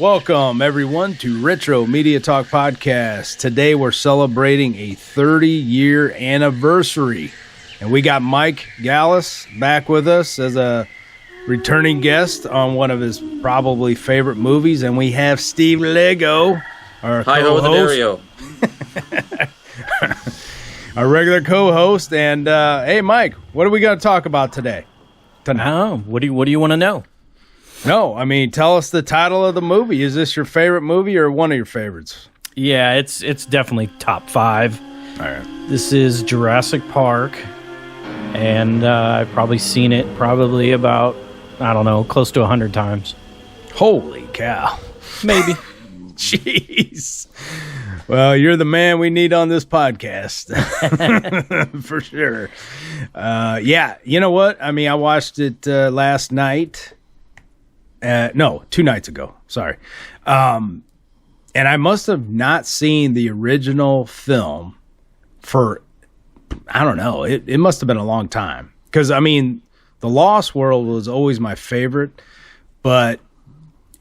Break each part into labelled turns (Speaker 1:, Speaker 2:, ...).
Speaker 1: Welcome, everyone, to Retro Media Talk Podcast. Today, we're celebrating a 30-year anniversary. And we got Mike Gallus back with us as a returning guest on one of his probably favorite movies. And we have Steve Lego, our co-host. Our regular co-host. And, hey, Mike, what are we going to talk about today?
Speaker 2: What do you want to know?
Speaker 1: No, I mean, tell us the title of the movie. Is this your favorite movie or one of your favorites?
Speaker 2: Yeah, it's definitely top 5.
Speaker 1: All right.
Speaker 2: This is Jurassic Park, and I've probably seen it about, close to 100 times.
Speaker 1: Holy cow.
Speaker 2: Maybe.
Speaker 1: Jeez. Well, you're the man we need on this podcast. For sure. Yeah, you know what? I mean, I watched it last night. No, 2 nights ago. Sorry. And I must have not seen the original film for, I don't know, it must have been a long time. Because, I mean, The Lost World was always my favorite. But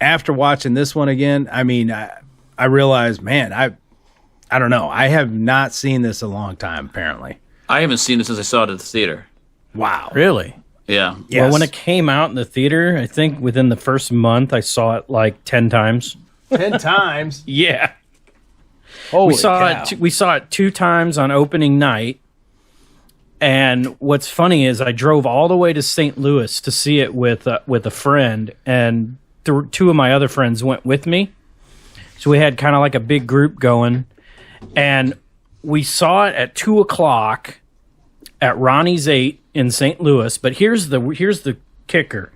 Speaker 1: after watching this one again, I mean, I realized, man, I don't know. I have not seen this in a long time, apparently.
Speaker 3: I haven't seen it since I saw it at the theater.
Speaker 1: Wow.
Speaker 2: Really?
Speaker 3: Yeah.
Speaker 1: Yes.
Speaker 2: Well, when it came out in the theater, I think within the first month, I saw it like 10 times.
Speaker 1: 10 times?
Speaker 2: Yeah.
Speaker 1: Holy
Speaker 2: We saw it 2 times on opening night. And what's funny is I drove all the way to St. Louis to see it with a friend, and 2 of my other friends went with me. So we had kind of like a big group going, and we saw it at 2:00 at Ronnie's 8 in St. Louis. But here's the kicker.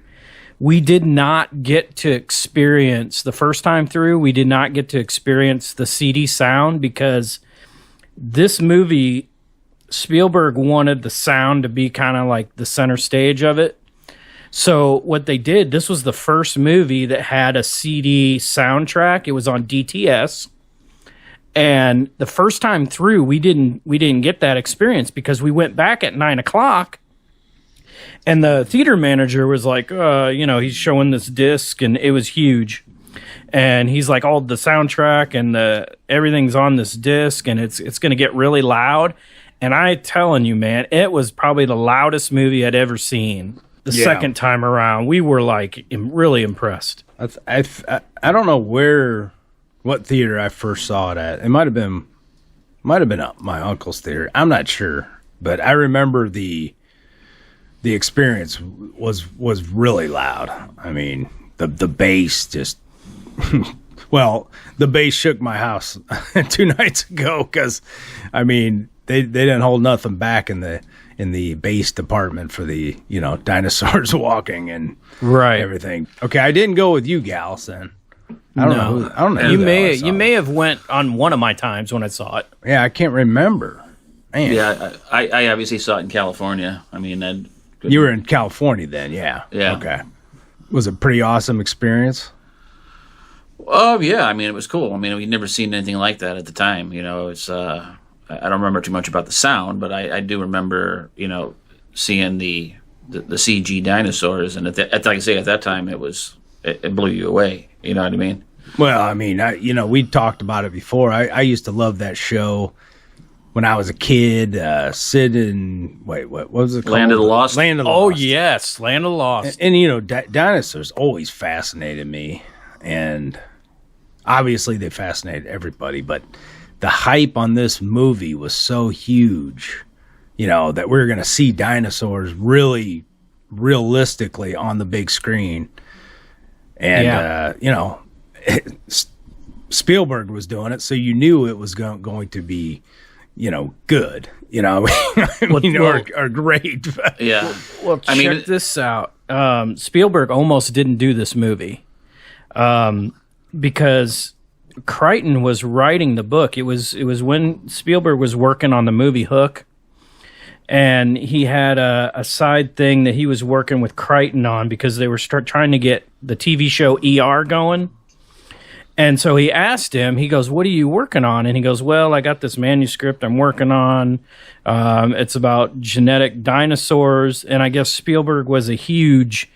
Speaker 2: We did not get to experience, the first time through, we did not get to experience the CD sound, because this movie, Spielberg wanted the sound to be kind of like the center stage of it. So what they did, this was the first movie that had a CD soundtrack. It was on DTS. And the first time through, we didn't get that experience, because we went back at 9:00, and the theater manager was like, he's showing this disc, and it was huge. And he's like, all the soundtrack and everything's on this disc, and it's going to get really loud. And I telling you, man, it was probably the loudest movie I'd ever seen. The second time around, we were like really impressed.
Speaker 1: I don't know what theater I first saw it at. It might have been my uncle's theater. I'm not sure, but I remember the experience was really loud. I mean, the bass just well, the bass shook my house 2 nights ago, because I mean they didn't hold nothing back in the bass department for the dinosaurs walking and everything. Okay, I didn't go with you, Gals, then. I don't know.
Speaker 2: You may have went on one of my times when I saw it.
Speaker 1: Yeah, I can't remember. Man.
Speaker 3: Yeah, I obviously saw it in California. I mean,
Speaker 1: you were in California then, yeah.
Speaker 3: Yeah.
Speaker 1: Okay. Was it a pretty awesome experience?
Speaker 3: Oh yeah, I mean, it was cool. I mean, we'd never seen anything like that at the time. It's I don't remember too much about the sound, but I do remember seeing the CG dinosaurs, and like I say, at that time it blew you away. You know what I mean?
Speaker 1: Well, I mean, we talked about it before. I used to love that show when I was a kid. What was it called?
Speaker 3: Land of the Lost.
Speaker 1: Land of the
Speaker 2: Oh
Speaker 1: Lost.
Speaker 2: yes, Land of the Lost.
Speaker 1: And dinosaurs always fascinated me, and obviously they fascinated everybody. But the hype on this movie was so huge, that we were going to see dinosaurs really realistically on the big screen. And, Spielberg was doing it, so you knew it was going to be, good, or great.
Speaker 3: Yeah.
Speaker 2: Well, check this out. Spielberg almost didn't do this movie because Crichton was writing the book. It was when Spielberg was working on the movie Hook, and he had a side thing that he was working with Crichton on, because they were trying to get the TV show ER going. And so he asked him, he goes, "What are you working on?" And he goes, "Well, I got this manuscript I'm working on. It's about genetic dinosaurs." And I guess Spielberg was a huge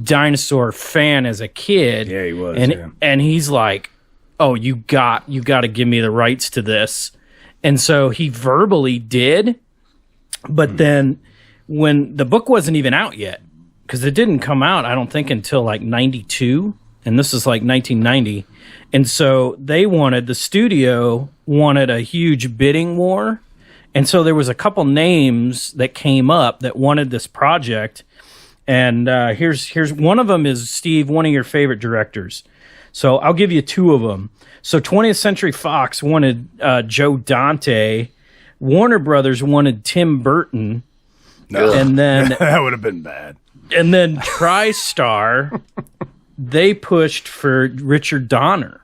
Speaker 2: dinosaur fan as a kid.
Speaker 1: Yeah, he was.
Speaker 2: And he's like, "Oh, you got to give me the rights to this." And so he verbally did, but then when the book wasn't even out yet, because it didn't come out, I don't think, until like 92, and this is like 1990. And so the studio wanted a huge bidding war. And so there was a couple names that came up that wanted this project. And here's one of them is, Steve, one of your favorite directors. So I'll give you two of them. So 20th Century Fox wanted Joe Dante. Warner Brothers wanted Tim Burton.
Speaker 1: No.
Speaker 2: And then
Speaker 1: that would have been bad.
Speaker 2: And then TriStar, they pushed for Richard Donner.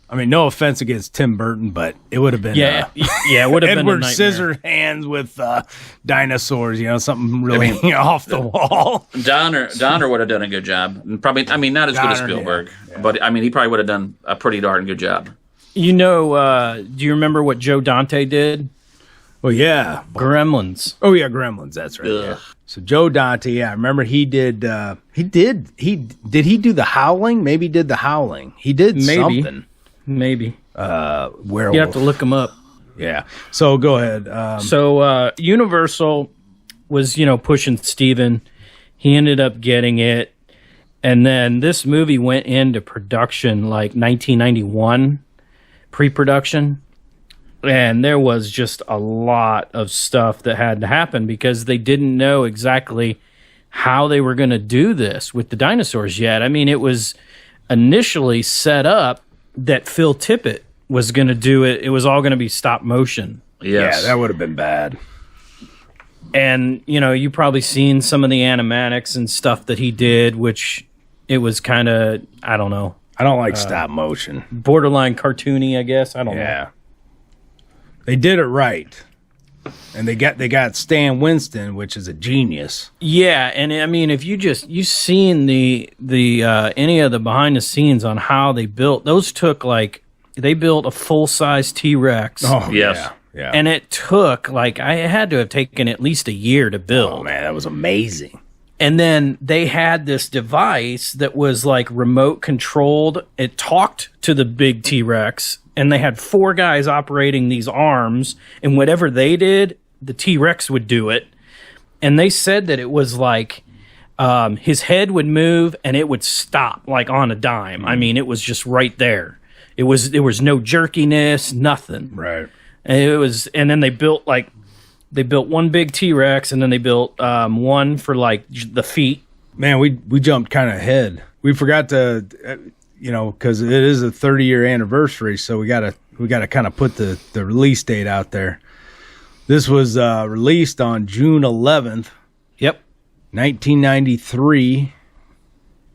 Speaker 1: I mean, no offense against Tim Burton, but it would have been
Speaker 2: it would have been
Speaker 1: Edward Scissorhands with dinosaurs, something really off the wall.
Speaker 3: Donner would have done a good job. And probably, not as good as Spielberg, but he probably would have done a pretty darn good job.
Speaker 2: Do you remember what Joe Dante did?
Speaker 1: Well, yeah.
Speaker 2: Gremlins.
Speaker 1: Oh, yeah, Gremlins, that's right. Yeah. So Joe Dante, I remember he did do The Howling? Maybe he did The Howling. He did something.
Speaker 2: Maybe.
Speaker 1: Werewolf.
Speaker 2: You have to look him up.
Speaker 1: Yeah. So go ahead.
Speaker 2: Universal was, pushing Steven. He ended up getting it. And then this movie went into production like 1991, pre-production. And there was just a lot of stuff that had to happen because they didn't know exactly how they were going to do this with the dinosaurs yet. I mean, it was initially set up that Phil Tippett was going to do it. It was all going to be stop motion.
Speaker 1: Yes. Yeah, that would have been bad.
Speaker 2: And, you probably seen some of the animatics and stuff that he did, which it was kind of, I don't know.
Speaker 1: I don't like stop motion.
Speaker 2: Borderline cartoony, I guess. I don't know. Yeah.
Speaker 1: They did it right. And they got Stan Winston, which is a genius.
Speaker 2: Yeah, and I mean, if you've seen the any of the behind the scenes on how they built, those took they built a full size T-Rex.
Speaker 1: Oh yes, yeah.
Speaker 2: And it took it had to have taken at least a year to build.
Speaker 1: Oh man, that was amazing.
Speaker 2: And then they had this device that was remote controlled. It talked to the big T-Rex. And they had 4 guys operating these arms, and whatever they did, the T-Rex would do it. And they said that it was his head would move and it would stop on a dime. I mean, it was just right there. There was no jerkiness, nothing.
Speaker 1: Right.
Speaker 2: And then they built one big T-Rex, and then they built one for the feet.
Speaker 1: Man, we jumped kind of ahead. We forgot to. Because it is a 30-year anniversary, so we gotta kind of put the release date out there. This was released on June 11th.
Speaker 2: Yep,
Speaker 1: 1993,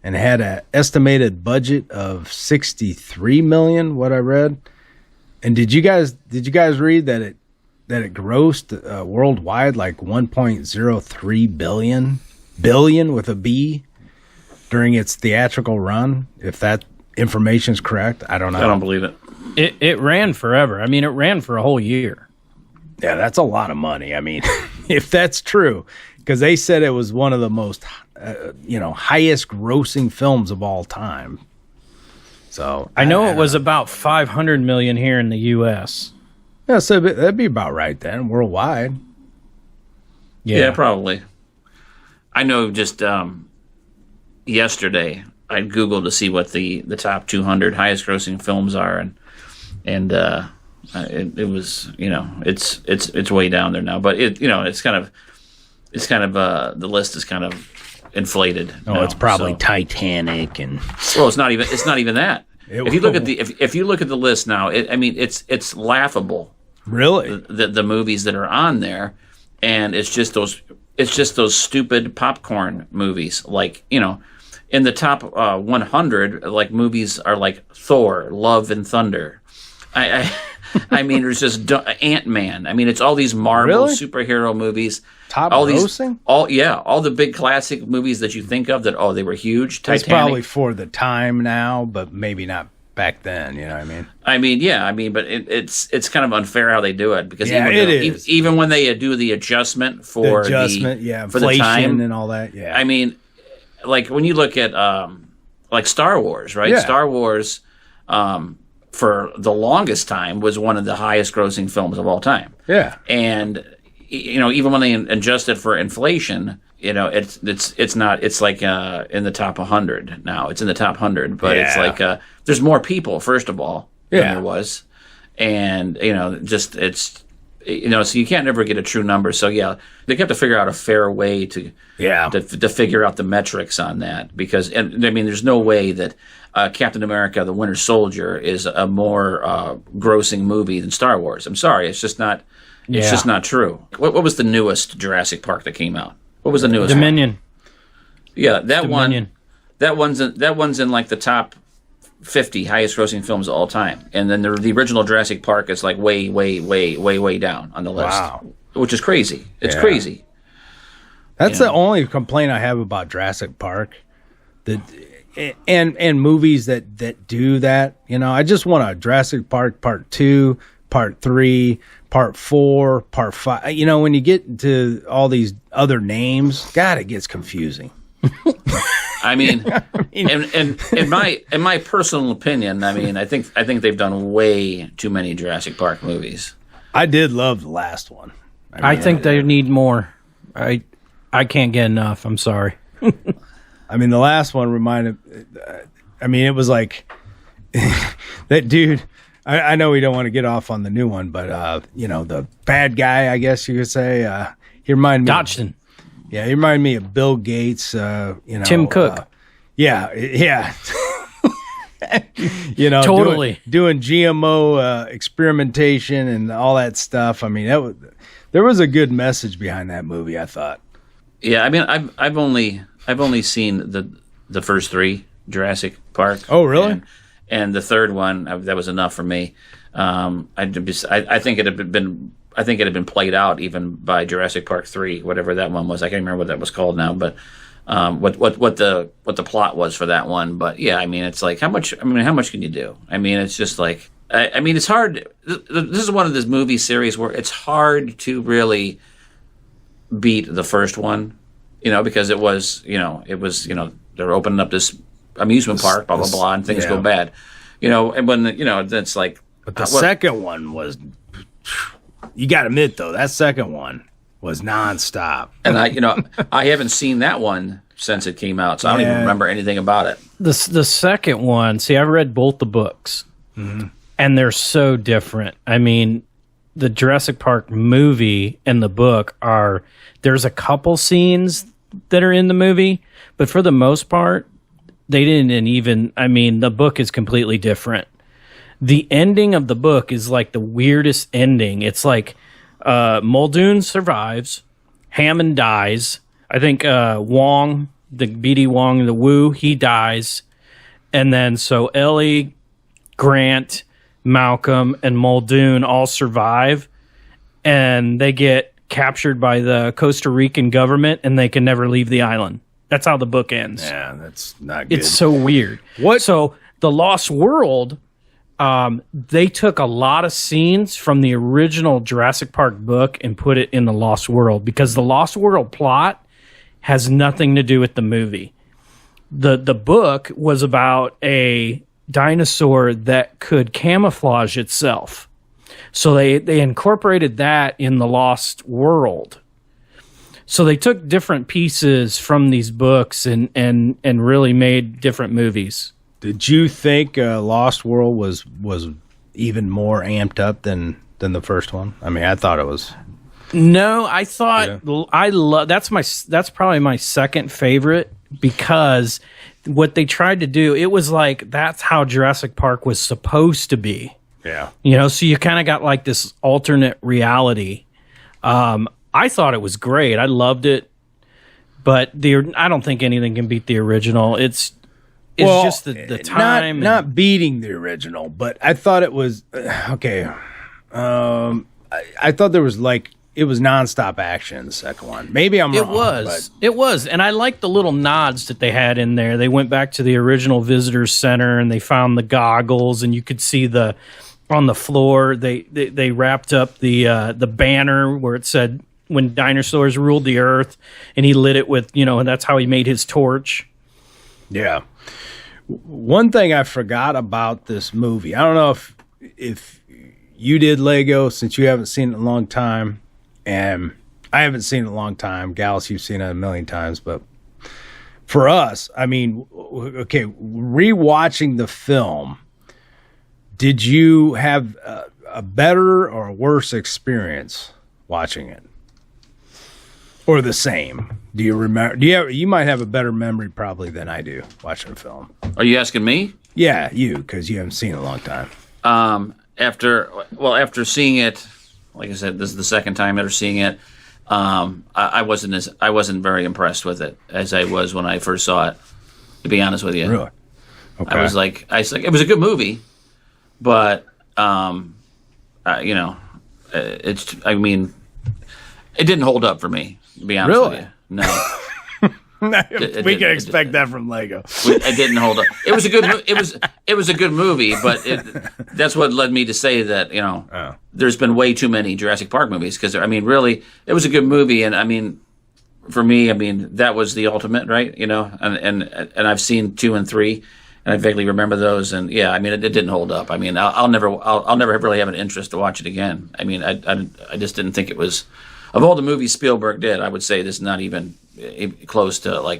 Speaker 1: and had an estimated budget of $63 million. What I read, and did you guys read that it grossed worldwide 1.03 billion with a B during its theatrical run? If that information's correct, I don't know.
Speaker 3: I don't believe it.
Speaker 2: It ran forever. I mean, it ran for a whole year.
Speaker 1: Yeah, that's a lot of money. I mean, if that's true, because they said it was one of the most, highest grossing films of all time. So
Speaker 2: I know it was about 500 million here in the U.S.
Speaker 1: Yeah, so that'd be about right then, worldwide.
Speaker 3: Yeah, probably. I know just yesterday I Googled to see what the top 200 highest grossing films are, and it was it's way down there now, but it's kind of the list is kind of inflated.
Speaker 1: It's probably Titanic and
Speaker 3: it's not even that. If you look at the list now, it's laughable.
Speaker 1: Really,
Speaker 3: the movies that are on there, and it's just those stupid popcorn movies, in the top 100, movies are Thor, Love and Thunder. I mean, there's just Ant-Man. I mean, it's all these Marvel superhero movies.
Speaker 1: Top grossing?
Speaker 3: All the big classic movies that you think of that they were huge. Titanic.
Speaker 1: It's probably for the time now, but maybe not back then. You know what I mean?
Speaker 3: But it's kind of unfair how they do it because
Speaker 1: even
Speaker 3: when they do the adjustment for
Speaker 1: inflation
Speaker 3: the time
Speaker 1: and all that. Yeah,
Speaker 3: I mean. like when you look at like Star Wars, right?
Speaker 1: Yeah.
Speaker 3: Star Wars, for the longest time, was one of the highest grossing films of all time.
Speaker 1: Yeah.
Speaker 3: And even when they adjust it for inflation, it's not. It's like in the top 100 now. It's in the top 100, but it's like there's more people, first of all, than there was, and so you can't never get a true number. So they have to figure out a fair way to figure out the metrics on that, because there's no way that Captain America: The Winter Soldier is a more grossing movie than Star Wars. I'm sorry, it's just not. It's just not true. What was the newest Jurassic Park that came out? What was the newest
Speaker 2: Dominion.
Speaker 3: one? Yeah, that
Speaker 2: Dominion.
Speaker 3: one. That one's in like the top 50 highest grossing films of all time, and then the original Jurassic Park is like way down on the list.
Speaker 1: Wow.
Speaker 3: Which is crazy. It's crazy.
Speaker 1: That's the only complaint I have about Jurassic Park. And movies that do that. I just want a Jurassic Park Part 2, Part 3, Part 4, Part 5. When you get into all these other names, God, it gets confusing.
Speaker 3: I mean, in my personal opinion, I think they've done way too many Jurassic Park movies.
Speaker 1: I did love the last one.
Speaker 2: I think they need more. I can't get enough. I'm sorry.
Speaker 1: The last one reminded. It was like that dude. I know we don't want to get off on the new one, but the bad guy, I guess you could say. He reminded me.
Speaker 2: Dodgson.
Speaker 1: He reminded me of Bill Gates.
Speaker 2: Tim Cook.
Speaker 1: Yeah.
Speaker 2: Totally
Speaker 1: doing GMO experimentation and all that stuff. There was a good message behind that movie, I thought.
Speaker 3: Yeah, I've only seen the first 3 Jurassic Park.
Speaker 1: Oh, really?
Speaker 3: And the third one, that was enough for me. I think it had been played out even by Jurassic Park 3, whatever that one was. I can't remember what that was called now, but what the plot was for that one. But it's like how much can you do? It's just like it's hard. This is one of those movie series where it's hard to really beat the first one, because it was they're opening up this amusement park, blah blah blah, and things go bad, and when that's like.
Speaker 1: But the second one was, you got to admit though, that second one was nonstop.
Speaker 3: And I haven't seen that one since it came out, so I don't even remember anything about it.
Speaker 2: The second one, see, I've read both the books, and they're so different. The Jurassic Park movie and the book there's a couple scenes that are in the movie, but for the most part, they didn't even, the book is completely different. The ending of the book is like the weirdest ending. It's like Muldoon survives, Hammond dies. I think Wong, the BD Wong, the Wu, he dies. And then so Ellie, Grant, Malcolm, and Muldoon all survive. And they get captured by the Costa Rican government and they can never leave the island. That's how the book ends.
Speaker 1: Yeah, that's not good.
Speaker 2: It's so weird.
Speaker 1: What?
Speaker 2: So the Lost World, they took a lot of scenes from the original Jurassic Park book and put it in the Lost World because the Lost World plot has nothing to do with the movie. The book was about a dinosaur that could camouflage itself. So they incorporated that in the Lost World. So they took different pieces from these books and really made different movies.
Speaker 1: Did you think Lost World was even more amped up than the first one? I thought it was.
Speaker 2: No, I thought I love that's probably my second favorite because what they tried to do, it was like that's how Jurassic Park was supposed to be.
Speaker 1: Yeah.
Speaker 2: So you kind of got like this alternate reality. I thought it was great. I loved it. But I don't think anything can beat the original. It's just the time.
Speaker 1: Not beating the original, but I thought it was okay. I thought there was it was nonstop action in the second one. Maybe I'm wrong.
Speaker 2: It was. And I liked the little nods that they had in there. They went back to the original visitor center and they found the goggles and you could see on the floor they wrapped up the banner where it said when dinosaurs ruled the earth, and he lit it with, and that's how he made his torch.
Speaker 1: Yeah. One thing I forgot about this movie, I don't know if you did, Lego, since you haven't seen it in a long time, and I haven't seen it in a long time. Gals, you've seen it a million times, but for us, I mean, okay, rewatching the film, did you have a better or a worse experience watching it? Or the same? Do you remember? You might have a better memory probably than I do watching a film.
Speaker 3: Are you asking me?
Speaker 1: Yeah, you, because you haven't seen it in a long time.
Speaker 3: After seeing it, like I said, this is the second time ever seeing it. I wasn't very impressed with it as I was when I first saw it. To be honest with you,
Speaker 1: Really? Okay.
Speaker 3: I was like, it was a good movie, but it's. I mean, it didn't hold up for me. To be honest with you, no.
Speaker 1: We can expect that from Lego.
Speaker 3: It didn't hold up. It was a good. It was a good movie, but that's what led me to say that there's been way too many Jurassic Park movies because I mean, really, it was a good movie, and I mean, for me, I mean, that was the ultimate, right? And I've seen 2 and 3, and I vaguely remember those, and yeah, I mean, it didn't hold up. I mean, I'll never really have an interest to watch it again. I mean, I just didn't think it was. Of all the movies Spielberg did, I would say this is not even close to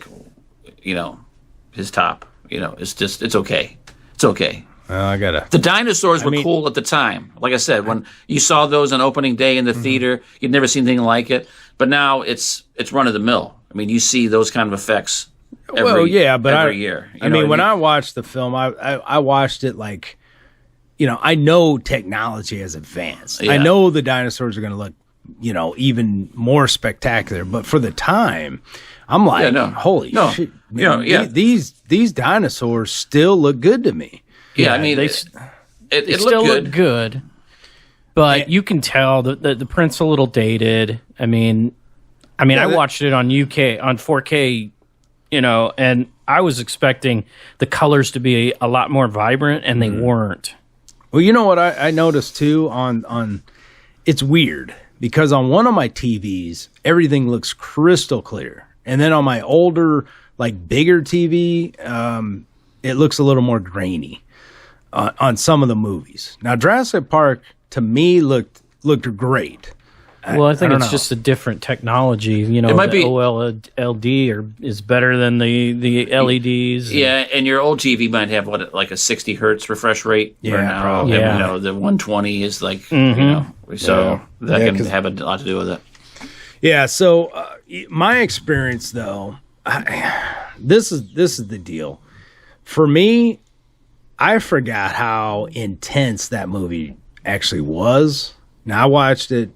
Speaker 3: his top. It's okay. It's okay. The dinosaurs were cool at the time. Like I said, when you saw those on opening day in the theater, you'd never seen anything like it. But now it's run of the mill. I mean, you see those kind of effects every year.
Speaker 1: I mean, when I watched the film, I watched it like, I know technology has advanced. Yeah. I know the dinosaurs are going to look even more spectacular. But for the time, I'm like, holy shit. These dinosaurs still look good to me.
Speaker 3: Yeah, I mean, they
Speaker 2: still look good. But you can tell the print's a little dated. I mean, I watched it on 4K, and I was expecting the colors to be a lot more vibrant, and they weren't.
Speaker 1: Well, you know what I noticed too on it's weird. Because on one of my TVs, everything looks crystal clear. And then on my older, bigger TV, it looks a little more grainy on some of the movies. Now, Jurassic Park, to me, looked great.
Speaker 2: Well, I think it's just a different technology. It might be OLED is better than the LEDs.
Speaker 3: Yeah, and your old TV might have like a 60 hertz refresh rate.
Speaker 1: Yeah, probably.
Speaker 3: Yeah. The 120 is so that can have a lot to do with it.
Speaker 1: Yeah. So my experience, though, this is the deal. For me, I forgot how intense that movie actually was. Now I watched it.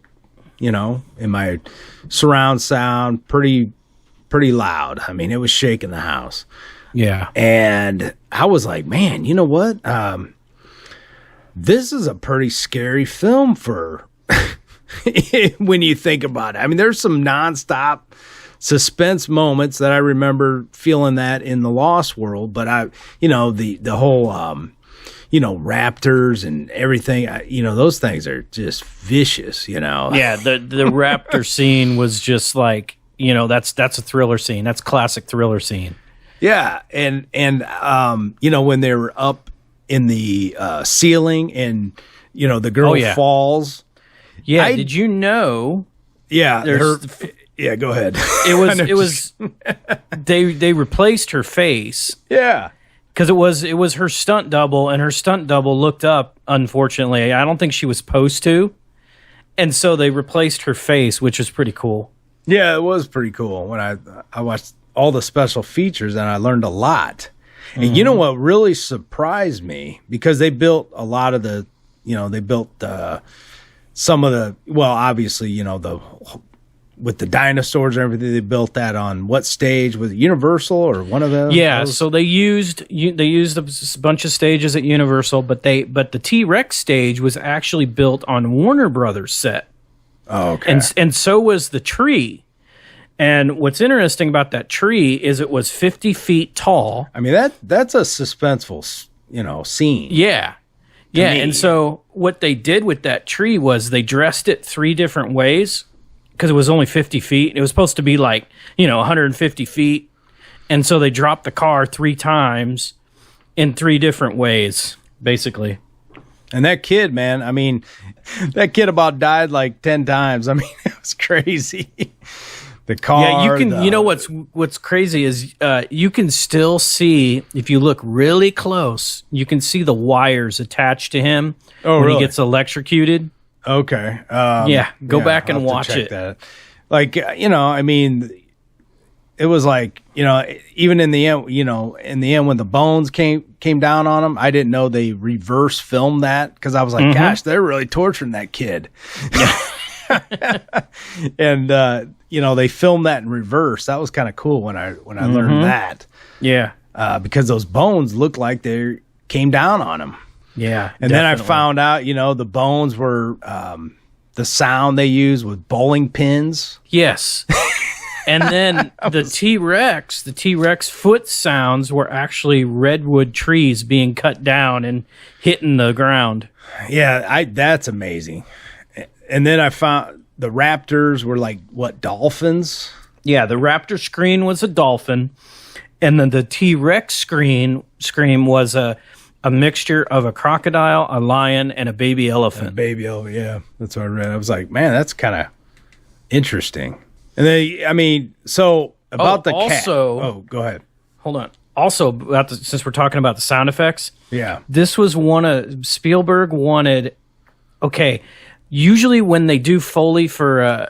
Speaker 1: In my surround sound, pretty loud. I mean, it was shaking the house.
Speaker 2: Yeah.
Speaker 1: And I was like, man, you know what? This is a pretty scary film for when you think about it. I mean, there's some nonstop suspense moments that I remember feeling that in the Lost World, but the whole raptors and everything, those things are just vicious,
Speaker 2: Yeah, the raptor scene was just like, that's a thriller scene. That's classic thriller scene.
Speaker 1: Yeah, and when they were up in the ceiling and, the girl falls.
Speaker 2: Yeah, did you know?
Speaker 1: Yeah, yeah, go ahead.
Speaker 2: It was they replaced her face.
Speaker 1: Yeah.
Speaker 2: Because it was her stunt double, and her stunt double looked up, unfortunately. I don't think she was supposed to. And so they replaced her face, which was pretty cool.
Speaker 1: Yeah, it was pretty cool. When I watched all the special features, and I learned a lot. Mm-hmm. And you know what really surprised me? Because they built a lot of the, they built some of the, well, obviously, with the dinosaurs and everything, they built that on what stage? Was it Universal or one of those?
Speaker 2: Yeah, so they used a bunch of stages at Universal, but the T-Rex stage was actually built on Warner Brothers set.
Speaker 1: Oh, okay.
Speaker 2: And so was the tree. And what's interesting about that tree is it was 50 feet tall.
Speaker 1: I mean, that's a suspenseful, scene.
Speaker 2: Yeah. Yeah, and so what they did with that tree was they dressed it 3 different ways. Because it was only 50 feet. It was supposed to be 150 feet. And so they dropped the car 3 times in 3 different ways, basically.
Speaker 1: And that kid, man, I mean, that kid about died like 10 times. I mean, it was crazy. The car.
Speaker 2: Yeah, you can. You know what's crazy is you can still see, if you look really close, you can see the wires attached to him when he gets electrocuted.
Speaker 1: Okay.
Speaker 2: Go back and watch it.
Speaker 1: That. Like, I mean, it was like, even in the end, when the bones came down on him, I didn't know they reverse filmed that, because I was like, gosh, they're really torturing that kid. And they filmed that in reverse. That was kind of cool when I learned that.
Speaker 2: Yeah.
Speaker 1: Because those bones looked like they came down on him.
Speaker 2: Yeah.
Speaker 1: And then I found out, the bones were the sound they used with bowling pins.
Speaker 2: Yes. And then the T-Rex foot sounds were actually redwood trees being cut down and hitting the ground.
Speaker 1: Yeah, that's amazing. And then I found the raptors were like, what, dolphins?
Speaker 2: Yeah, the raptor scream was a dolphin, and then the T-Rex scream was a mixture of a crocodile, a lion, and a baby elephant.
Speaker 1: Yeah, that's what I read. I was like, man, that's kind of interesting. And then, so about the cat. Oh, go ahead.
Speaker 2: Hold on. Also, since we're talking about the sound effects,
Speaker 1: yeah,
Speaker 2: this was one of Spielberg wanted. Okay, usually when they do Foley for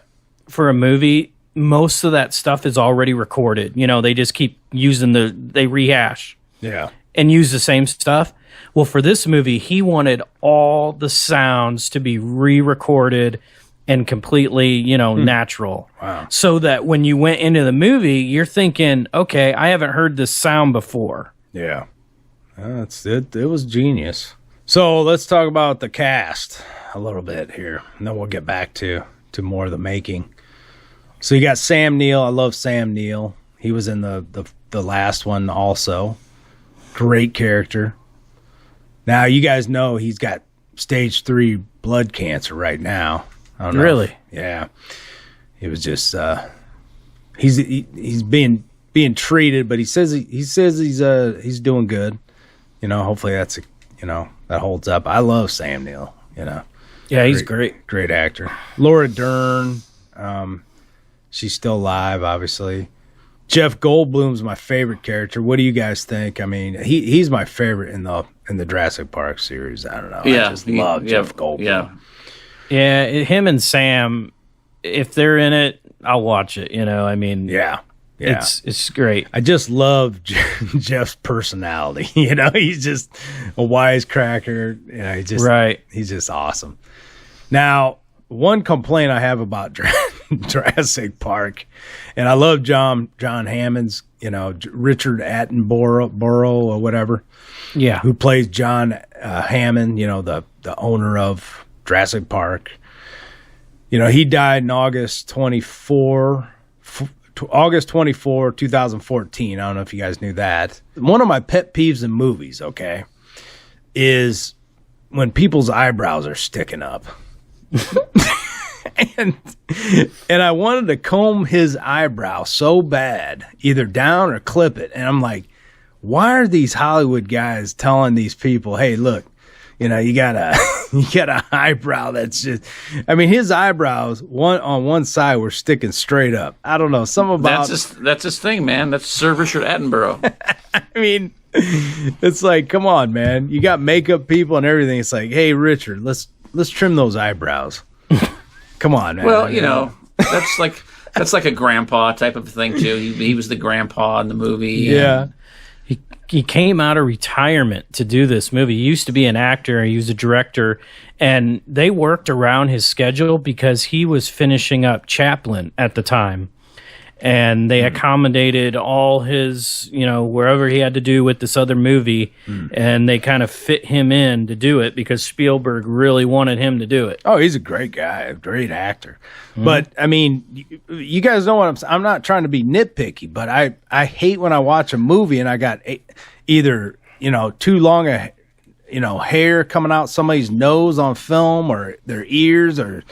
Speaker 2: a movie, most of that stuff is already recorded. They just keep using they rehash.
Speaker 1: Yeah.
Speaker 2: And use the same stuff. Well, for this movie, he wanted all the sounds to be re-recorded and completely, natural.
Speaker 1: Wow.
Speaker 2: So that when you went into the movie, you're thinking, okay, I haven't heard this sound before.
Speaker 1: Yeah. That's it. It was genius. So let's talk about the cast a little bit here, and then we'll get back to more of the making. So you got Sam Neill. I love Sam Neill. He was in the last one also. Great character. Now, you guys know he's got stage 3 blood cancer right now. I don't know.
Speaker 2: Really?
Speaker 1: Yeah. It was just he's being treated, but he says he's doing good. Hopefully that's that holds up. I love Sam Neill.
Speaker 2: Yeah, he's great.
Speaker 1: Great actor. Laura Dern, she's still alive, obviously. Jeff Goldblum's my favorite character. What do you guys think? I mean, he's my favorite in the Jurassic Park series. I don't know.
Speaker 3: Yeah,
Speaker 1: I just love Jeff Goldblum.
Speaker 2: Yeah, him and Sam, if they're in it, I'll watch it. I mean,
Speaker 1: yeah.
Speaker 2: It's great.
Speaker 1: I just love Jeff's personality. He's just a wisecracker. He's just awesome. Now, one complaint I have about Jurassic Park, and I love John Hammond's, Richard Attenborough or whatever.
Speaker 2: Yeah.
Speaker 1: Who plays John Hammond, the owner of Jurassic Park. He died in August 24, 2014. I don't know if you guys knew that. One of my pet peeves in movies, okay, is when people's eyebrows are sticking up. and I wanted to comb his eyebrow so bad, either down or clip it. And I'm like, why are these Hollywood guys telling these people, hey, look, you got an eyebrow that's just, I mean, his eyebrows on one side were sticking straight up. I don't know, something about
Speaker 3: that's his thing, man. That's Sir Richard Attenborough.
Speaker 1: I mean, it's like, come on, man. You got makeup people and everything. It's like, hey, Richard, let's trim those eyebrows. Come on, man.
Speaker 3: Well, that's like a grandpa type of thing too. He was the grandpa in the movie.
Speaker 1: Yeah.
Speaker 2: He came out of retirement to do this movie. He used to be an actor. He was a director, and they worked around his schedule because he was finishing up Chaplin at the time. And they accommodated all his, wherever he had to do with this other movie, and they kind of fit him in to do it because Spielberg really wanted him to do it.
Speaker 1: Oh, he's a great guy, a great actor. But, I mean, you guys know what I'm saying. I'm not trying to be nitpicky, but I hate when I watch a movie and I got either, too long hair coming out somebody's nose on film or their ears or...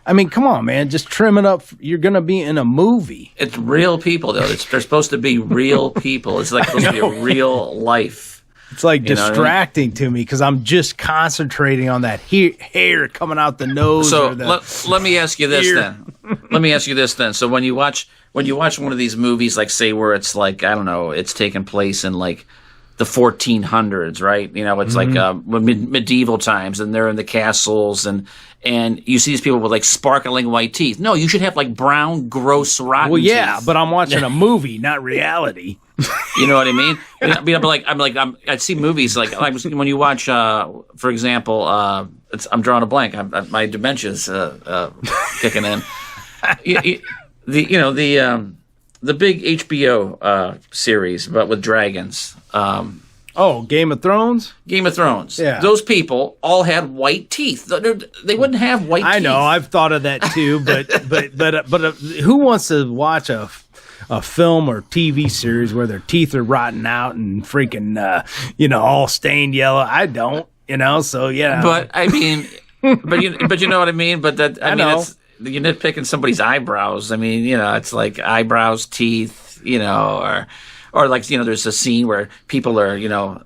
Speaker 1: I mean, come on, man. Just trim it up. You're going to be in a movie.
Speaker 3: It's real people, though. They're supposed to be real people. It's like supposed to be a real life.
Speaker 1: It's like distracting to me because I'm just concentrating on that hair coming out the nose.
Speaker 3: So
Speaker 1: or the
Speaker 3: let me ask you this then. Let me ask you this then. So when you watch one of these movies, like say where it's like, I don't know, it's taking place in like the 1400s, right? You know, it's like medieval times, and they're in the castles, and you see these people with like sparkling white teeth. No, you should have like brown, gross, rotten.
Speaker 1: Well, yeah,
Speaker 3: teeth.
Speaker 1: but I'm watching a movie, not reality.
Speaker 3: You know what I mean? I see movies like when you watch, for example, I'm drawing a blank. My dementia's kicking in. The big HBO series, but with dragons.
Speaker 1: Game of Thrones?
Speaker 3: Game of Thrones.
Speaker 1: Yeah.
Speaker 3: Those people all had white teeth. They wouldn't have white teeth.
Speaker 1: I know. I've thought of that too, but who wants to watch a film or TV series where their teeth are rotting out and freaking all stained yellow? I don't. So yeah.
Speaker 3: But I mean, but you know what I mean. But that I mean,
Speaker 1: know.
Speaker 3: it's you're nitpicking somebody's eyebrows. I mean, it's like eyebrows, teeth, or like there's a scene where people are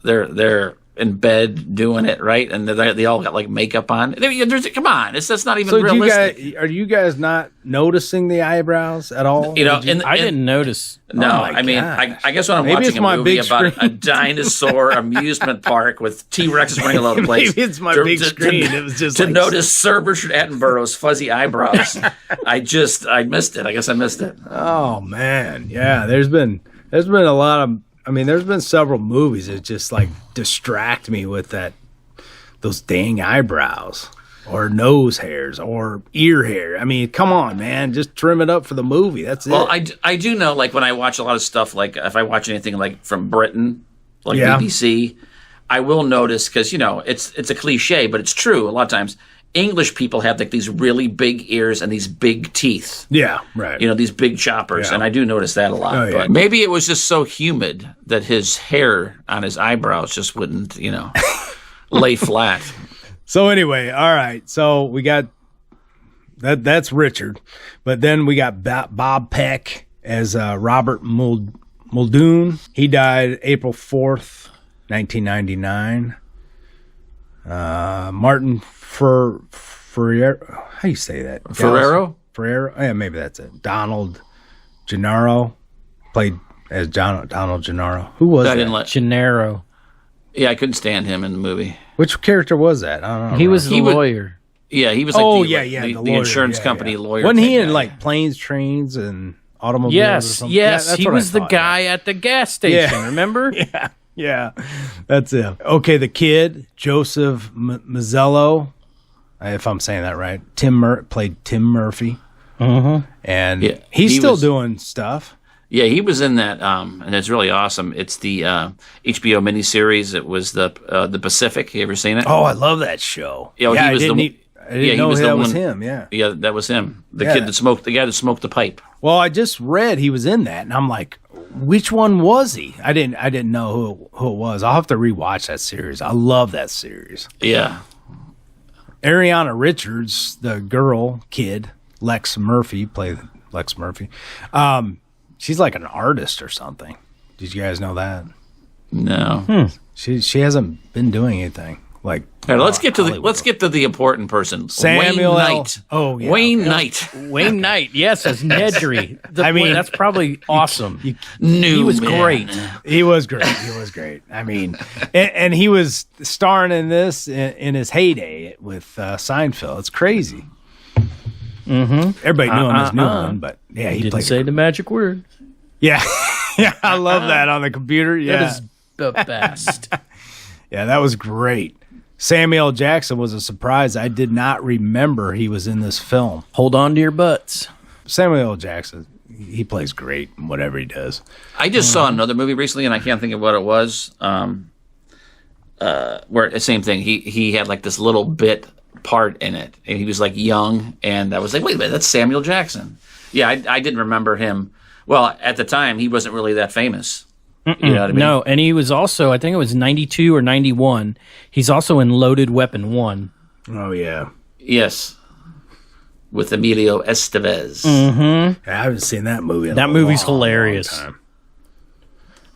Speaker 3: they're in bed doing it, right, and they all got like makeup on. Come on, that's not even realistic.
Speaker 1: Are you guys not noticing the eyebrows at all?
Speaker 2: I didn't notice.
Speaker 3: No,
Speaker 1: Oh
Speaker 3: I mean, I guess when I'm
Speaker 1: Maybe
Speaker 3: watching
Speaker 1: it's my
Speaker 3: a movie
Speaker 1: big
Speaker 3: about
Speaker 1: screen.
Speaker 3: a dinosaur amusement park with T-Rexes running all over the place.
Speaker 1: Maybe it's my big screen. It was just
Speaker 3: to
Speaker 1: like-
Speaker 3: notice Sir Richard Attenborough's fuzzy eyebrows. I missed it. I guess I missed it.
Speaker 1: Oh man, yeah. There's been a lot of. I mean, there's been several movies that just like distract me with those dang eyebrows or nose hairs or ear hair. I mean, come on, man, just trim it up for the movie. That's it.
Speaker 3: Well, I do know, like when I watch a lot of stuff, like if I watch anything like from Britain, like BBC, I will notice because it's a cliche, but it's true. A lot of times, English people have like these really big ears and these big teeth.
Speaker 1: Yeah, right.
Speaker 3: These big choppers,
Speaker 1: Yeah.
Speaker 3: and I do notice that a lot.
Speaker 1: Oh, yeah.
Speaker 3: But maybe it was just so humid that his hair on his eyebrows just wouldn't, lay flat.
Speaker 1: So anyway, all right. So we got that. That's Richard, but then we got Bob Peck as Robert Muldoon. He died April 4th, 1999. Martin Ferrero. How do you say that?
Speaker 3: Ferrero?
Speaker 1: Ferrero. Yeah, maybe that's it. Donald Gennaro played as Donald Gennaro. Who was
Speaker 3: I
Speaker 1: that?
Speaker 3: didn't let.
Speaker 2: Gennaro.
Speaker 3: Yeah, I couldn't stand him in the movie.
Speaker 1: Which character was that? I don't know.
Speaker 2: He was the
Speaker 3: He was-
Speaker 2: lawyer.
Speaker 3: Yeah, he was like
Speaker 1: the
Speaker 3: the
Speaker 1: lawyer.
Speaker 3: insurance
Speaker 1: Yeah,
Speaker 3: company
Speaker 1: yeah.
Speaker 3: lawyer.
Speaker 1: Wasn't he
Speaker 3: type
Speaker 1: in
Speaker 3: guy.
Speaker 1: like planes, trains, and automobiles? or
Speaker 2: Yes,
Speaker 1: something? Yeah,
Speaker 2: yes.
Speaker 1: that's
Speaker 2: He
Speaker 1: what I
Speaker 2: was the
Speaker 1: thought,
Speaker 2: guy at the gas station,
Speaker 1: Yeah.
Speaker 2: remember?
Speaker 1: Yeah, that's him. Okay, the kid, Joseph Mazzello, if I'm saying that right. Played Tim Murphy.
Speaker 2: Mm-hmm.
Speaker 1: And
Speaker 3: Yeah,
Speaker 1: he's
Speaker 3: he
Speaker 1: still
Speaker 3: was-
Speaker 1: doing stuff.
Speaker 3: Yeah, he was in that, and it's really awesome. It's the HBO miniseries. It was the Pacific. You ever seen it?
Speaker 1: Oh, I love that show.
Speaker 3: Yeah,
Speaker 1: I
Speaker 3: he
Speaker 1: didn't know that was
Speaker 3: one-
Speaker 1: him. Yeah.
Speaker 3: Yeah, that was him. The
Speaker 1: Yeah.
Speaker 3: kid that smoked, the guy that smoked the pipe.
Speaker 1: Well, I just read he was in that, and I'm like, which one was he? I didn't know who it was. I'll have to rewatch that series. I love that series.
Speaker 3: Yeah.
Speaker 1: Ariana Richards, the kid, Lex Murphy, played Lex Murphy. She's like an artist or something. Did you guys know that?
Speaker 3: No.
Speaker 1: She hasn't been doing anything. Like,
Speaker 3: All right, let's get to
Speaker 1: Hollywood.
Speaker 3: the important person.
Speaker 1: Samuel
Speaker 3: Wayne
Speaker 1: L.
Speaker 3: Knight.
Speaker 1: Oh, yeah.
Speaker 3: Wayne Knight.
Speaker 2: Wayne Knight, yes, as Nedry.
Speaker 1: I mean-
Speaker 2: that's probably awesome.
Speaker 3: He
Speaker 2: was great.
Speaker 1: He was great. He was great. I mean, and he was starring in this in his heyday with Seinfeld. It's crazy. Mm-hmm. Everybody knew him as Newman, but yeah, he
Speaker 2: Didn't
Speaker 1: played.
Speaker 2: say the magic word.
Speaker 1: Yeah, yeah, I love that on the computer. Yeah,
Speaker 2: That is the best.
Speaker 1: yeah, that was great. Samuel L. Jackson was a surprise. I did not remember he was in this film.
Speaker 2: Hold on to your butts.
Speaker 1: Samuel L. Jackson, he plays great in whatever he does.
Speaker 3: I just saw another movie recently, and I can't think of what it was. Where same thing. He had like this little bit part in it, and he was like young, and I was like, wait a minute, that's Samuel Jackson. Yeah, I didn't remember him. Well, at the time, he wasn't really that famous. You know what I mean?
Speaker 2: No, and he was also, I think it was 92 or 91. He's also in Loaded Weapon 1.
Speaker 1: Oh yeah,
Speaker 3: Yes. with Emilio Estevez.
Speaker 2: Mm-hmm.
Speaker 1: I haven't seen that movie.
Speaker 2: That movie's hilarious.
Speaker 1: Long time.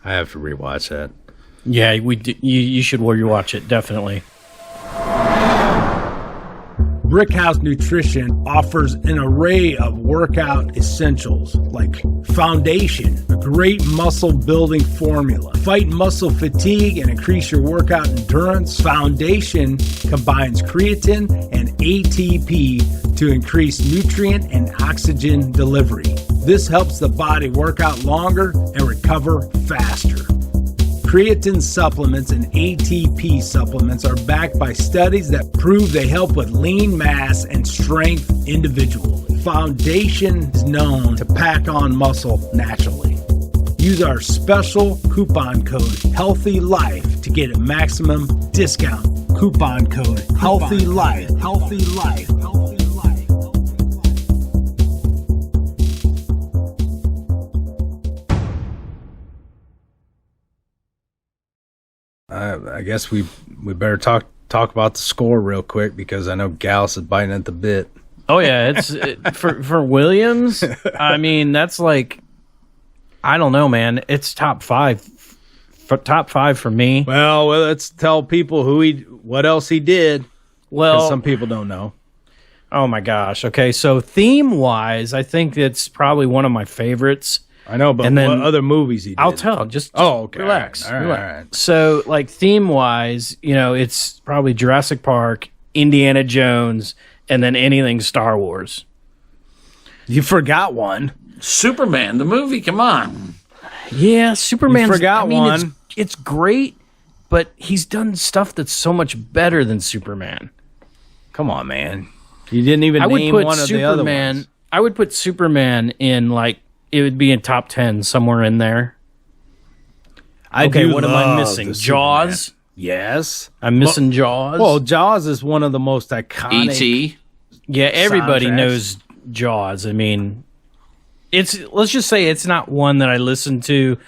Speaker 1: I have to rewatch that.
Speaker 2: Yeah, you should rewatch it, definitely.
Speaker 1: Brickhouse Nutrition offers an array of workout essentials like Foundation, a great muscle building formula. Fight muscle fatigue and increase your workout endurance. Foundation combines creatine and ATP to increase nutrient and oxygen delivery. This helps the body work out longer and recover faster. Creatine supplements and ATP supplements are backed by studies that prove they help with lean mass and strength individually. Foundation is known to pack on muscle naturally. Use our special coupon code HEALTHYLIFE to get a maximum discount. Coupon code HEALTHYLIFE. Healthy Life. Healthy Life. I guess we better talk about the score real quick because I know Gallus is biting at the bit.
Speaker 2: Oh yeah, it's for Williams. I mean, that's like, I don't know, man. It's top five for me.
Speaker 1: Well, let's tell people what else he did.
Speaker 2: Well,
Speaker 1: some people don't know.
Speaker 2: Oh my gosh. Okay, so theme wise, I think it's probably one of my favorites.
Speaker 1: I know, but what other movies he did?
Speaker 2: I'll tell. Just
Speaker 1: okay.
Speaker 2: Relax.
Speaker 1: All right.
Speaker 2: Relax.
Speaker 1: All right.
Speaker 2: So, like, theme-wise, it's probably Jurassic Park, Indiana Jones, and then anything Star Wars.
Speaker 1: You forgot one.
Speaker 3: Superman, the movie. Come on.
Speaker 2: Yeah, Superman.
Speaker 1: You forgot one.
Speaker 2: It's great, but he's done stuff that's so much better than Superman.
Speaker 1: Come on, man. You didn't even name one of the other ones.
Speaker 2: I would put Superman in, like, it would be in top 10 somewhere in there. What am I missing? Jaws?
Speaker 1: Yes.
Speaker 2: I'm missing Jaws.
Speaker 1: Well, Jaws is one of the most iconic.
Speaker 3: E.T.
Speaker 2: Yeah, everybody
Speaker 1: soundtracks.
Speaker 2: knows Jaws. I mean, let's just say it's not one that I listen to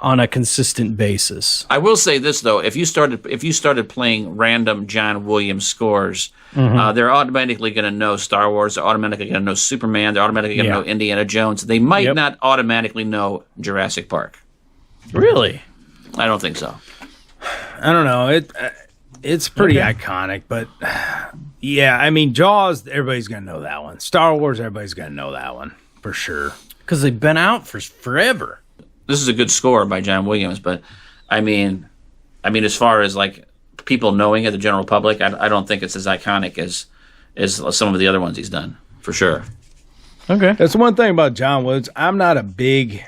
Speaker 2: on a consistent basis.
Speaker 3: I will say this though: if you started playing random John Williams scores, they're automatically going to know Star Wars. They're automatically going to know Superman. They're automatically going to know Indiana Jones. They might not automatically know Jurassic Park.
Speaker 2: Really?
Speaker 3: I don't think so.
Speaker 1: I don't know. It's pretty iconic, but yeah, I mean, Jaws. Everybody's going to know that one. Star Wars. Everybody's going to know that one for sure
Speaker 2: because they've been out for forever.
Speaker 3: This is a good score by John Williams, but I mean, as far as like people knowing it, the general public, I don't think it's as iconic as some of the other ones he's done, for sure.
Speaker 2: Okay,
Speaker 1: that's one thing about John Williams. I'm not a big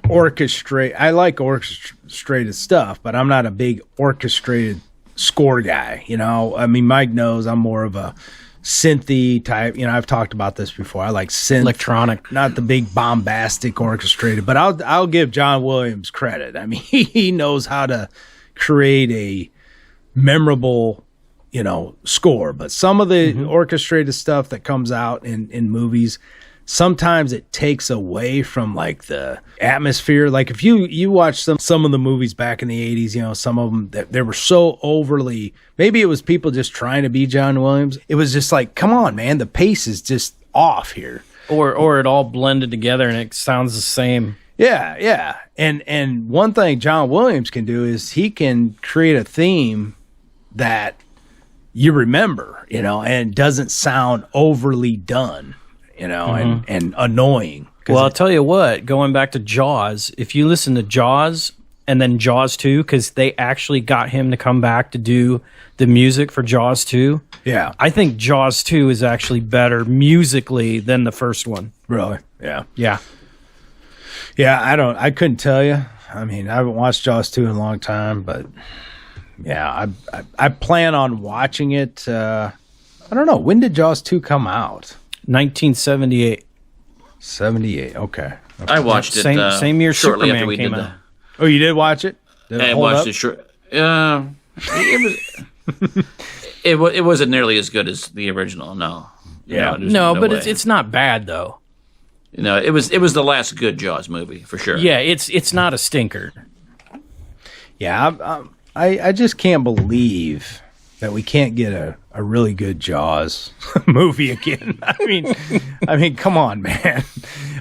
Speaker 1: I like orchestrated stuff, but I'm not a big orchestrated score guy. I mean, Mike knows I'm more of a synthy type. I've talked about this before. I like synth,
Speaker 2: electronic,
Speaker 1: not the big bombastic orchestrated. But I'll give John Williams credit. I mean, he knows how to create a memorable, score. But some of the orchestrated stuff that comes out in movies, sometimes it takes away from like the atmosphere. Like if you watch some of the movies back in the 80s, some of them they were so overly, maybe it was people just trying to be John Williams. It was just like, come on, man, the pace is just off here.
Speaker 2: Or it all blended together and it sounds the same.
Speaker 1: Yeah. And one thing John Williams can do is he can create a theme that you remember, and doesn't sound overly done. And annoying.
Speaker 2: Well, I'll tell you what, going back to Jaws, if you listen to Jaws and then Jaws 2, because they actually got him to come back to do the music for Jaws 2.
Speaker 1: Yeah.
Speaker 2: I think Jaws 2 is actually better musically than the first one.
Speaker 1: Really? Yeah.
Speaker 2: Yeah.
Speaker 1: Yeah, I couldn't tell you. I mean, I haven't watched Jaws 2 in a long time, but yeah, I plan on watching it. I don't know. When did Jaws 2 come out?
Speaker 2: 1978.
Speaker 1: 78. Okay.
Speaker 3: I watched it
Speaker 2: same year
Speaker 3: shortly
Speaker 2: Superman
Speaker 3: after we
Speaker 2: came
Speaker 3: did
Speaker 2: out.
Speaker 1: Oh, you did watch it?
Speaker 3: I watched it short. It wasn't nearly as good as the original. No.
Speaker 1: Yeah.
Speaker 2: No, but it's not bad though.
Speaker 3: It was the last good Jaws movie for sure.
Speaker 2: Yeah, it's not a stinker.
Speaker 1: Yeah, I just can't believe that we can't get a a really good Jaws movie again. I mean, come on, man.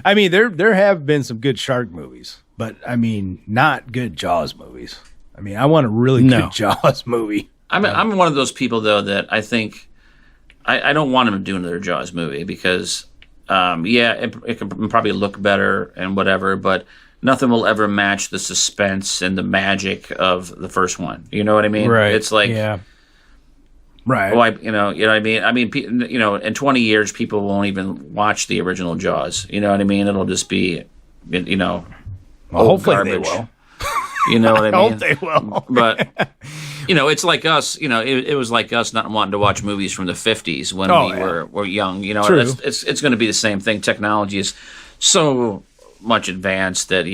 Speaker 1: I mean, there have been some good shark movies, but I mean, not good Jaws movies. I mean, I want a really good Jaws movie.
Speaker 3: I'm one of those people though that I think I don't want him to do another Jaws movie because it can probably look better and whatever, but nothing will ever match the suspense and the magic of the first one. You know what I mean?
Speaker 2: Right.
Speaker 3: It's like,
Speaker 1: right.
Speaker 3: Well, you know what I mean? I mean, in 20 years, people won't even watch the original Jaws. You know what I mean? It'll just be,
Speaker 1: well, hopefully
Speaker 3: garbage.
Speaker 1: they will.
Speaker 3: You know what I mean?
Speaker 1: I hope they will.
Speaker 3: But, it's like us, it was like us not wanting to watch movies from the 50s when were young.
Speaker 1: True.
Speaker 3: It's going to be the same thing. Technology is so much advanced that,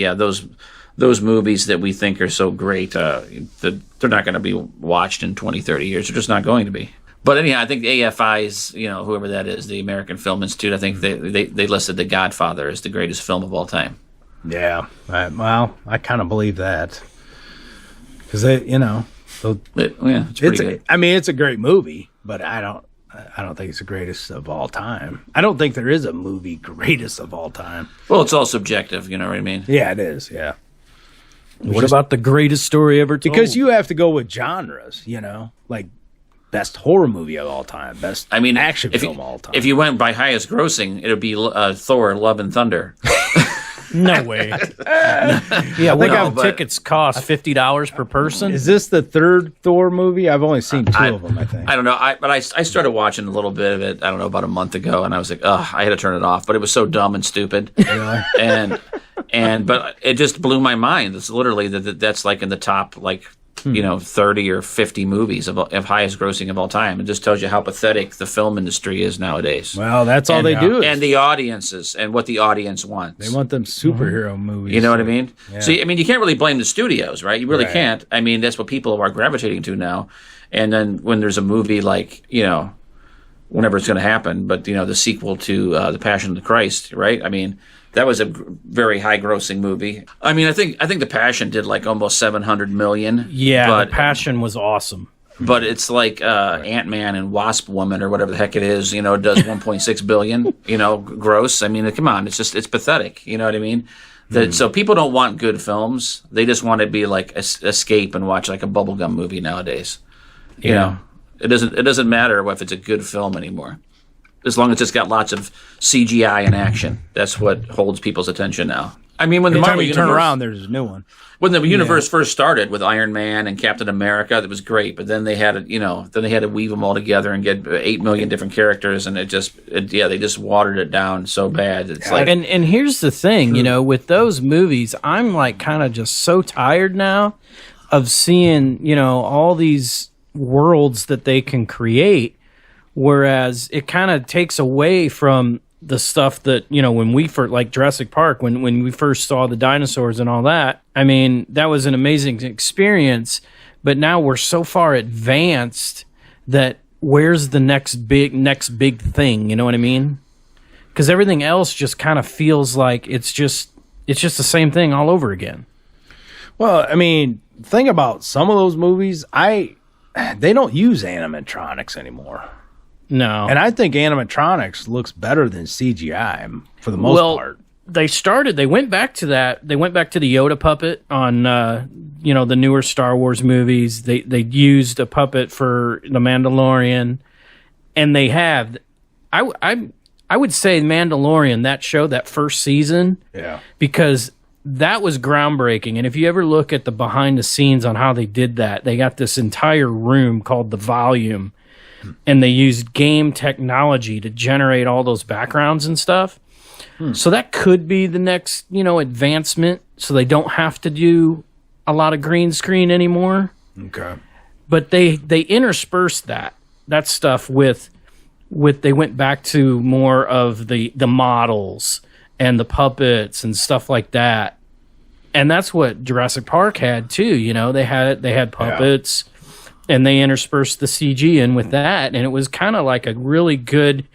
Speaker 3: those movies that we think are so great, they're not going to be watched in 20, 30 years. They're just not going to be. But anyhow, I think the AFI's, whoever that is, the American Film Institute, I think they listed The Godfather as the greatest film of all time.
Speaker 1: Yeah. I kind of believe that. Because it's
Speaker 3: pretty good.
Speaker 1: I mean, it's a great movie, but I don't think it's the greatest of all time. I don't think there is a movie greatest of all time.
Speaker 3: Well, it's all subjective, you know what I mean?
Speaker 1: Yeah, it is, yeah.
Speaker 2: What about the greatest story ever told?
Speaker 1: Because you have to go with genres, like best horror movie of all time, best action film of all time.
Speaker 3: If you went by highest grossing, it would be Thor: Love and Thunder.
Speaker 2: No way. Tickets cost $50 per person.
Speaker 1: Is this the third Thor movie? I've only seen two of them, I think.
Speaker 3: I don't know. I started watching a little bit of it, I don't know, about a month ago, and I was like, I had to turn it off. But it was so dumb and stupid.
Speaker 1: Really?
Speaker 3: But it just blew my mind. It's literally that's like in the top 30 or 50 movies of highest grossing of all time. It just tells you how pathetic the film industry is nowadays.
Speaker 1: Well, that's all they do.
Speaker 3: And the audiences and what the audience wants.
Speaker 1: They want them superhero movies.
Speaker 3: You know what I mean?
Speaker 1: Yeah.
Speaker 3: So, you can't really blame the studios, right? You really can't. I mean, that's what people are gravitating to now. And then when there's a movie like, whenever it's going to happen, but, the sequel to The Passion of the Christ, right? I mean, that was a very high-grossing movie. I mean, I think The Passion did like almost $700 million.
Speaker 2: Yeah, but The Passion was awesome.
Speaker 3: But it's like Ant-Man and Wasp Woman or whatever the heck it is. It does 1.6 billion. Gross. I mean, come on, it's pathetic. You know what I mean? So people don't want good films. They just want to be like escape and watch like a bubblegum movie nowadays. You know, it doesn't matter if it's a good film anymore. As long as it's got lots of CGI and action, that's what holds people's attention now. I mean, when the Marvel
Speaker 1: Universe, turn around, there's a new one.
Speaker 3: When the universe first started with Iron Man and Captain America, that was great. But then they had to, weave them all together and get 8 million different characters, and they just watered it down so bad. It's like,
Speaker 2: and here's the thing, with those movies, I'm like kind of just so tired now of seeing, all these worlds that they can create. Whereas it kind of takes away from the stuff that, when we first, like Jurassic Park, when we first saw the dinosaurs and all that, I mean, that was an amazing experience. But now we're so far advanced that where's the next big thing? You know what I mean? Because everything else just kind of feels like it's just the same thing all over again.
Speaker 1: Well, I mean, think about some of those movies. They don't use animatronics anymore.
Speaker 2: No.
Speaker 1: And I think animatronics looks better than CGI for the most part.
Speaker 2: They went back to that. They went back to the Yoda puppet on, the newer Star Wars movies. They used a puppet for The Mandalorian. And they have, I would say Mandalorian, that show, that first season.
Speaker 1: Yeah. Because
Speaker 2: that was groundbreaking. And if you ever look at the behind the scenes on how they did that, they got this entire room called the Volume. And they used game technology to generate all those backgrounds and stuff. So that could be the next, advancement. So they don't have to do a lot of green screen anymore.
Speaker 1: Okay.
Speaker 2: But they interspersed that stuff with they went back to more of the models and the puppets and stuff like that. And that's what Jurassic Park had too. They had puppets. Yeah. And they interspersed the CG in with that, and it was kind of like a really good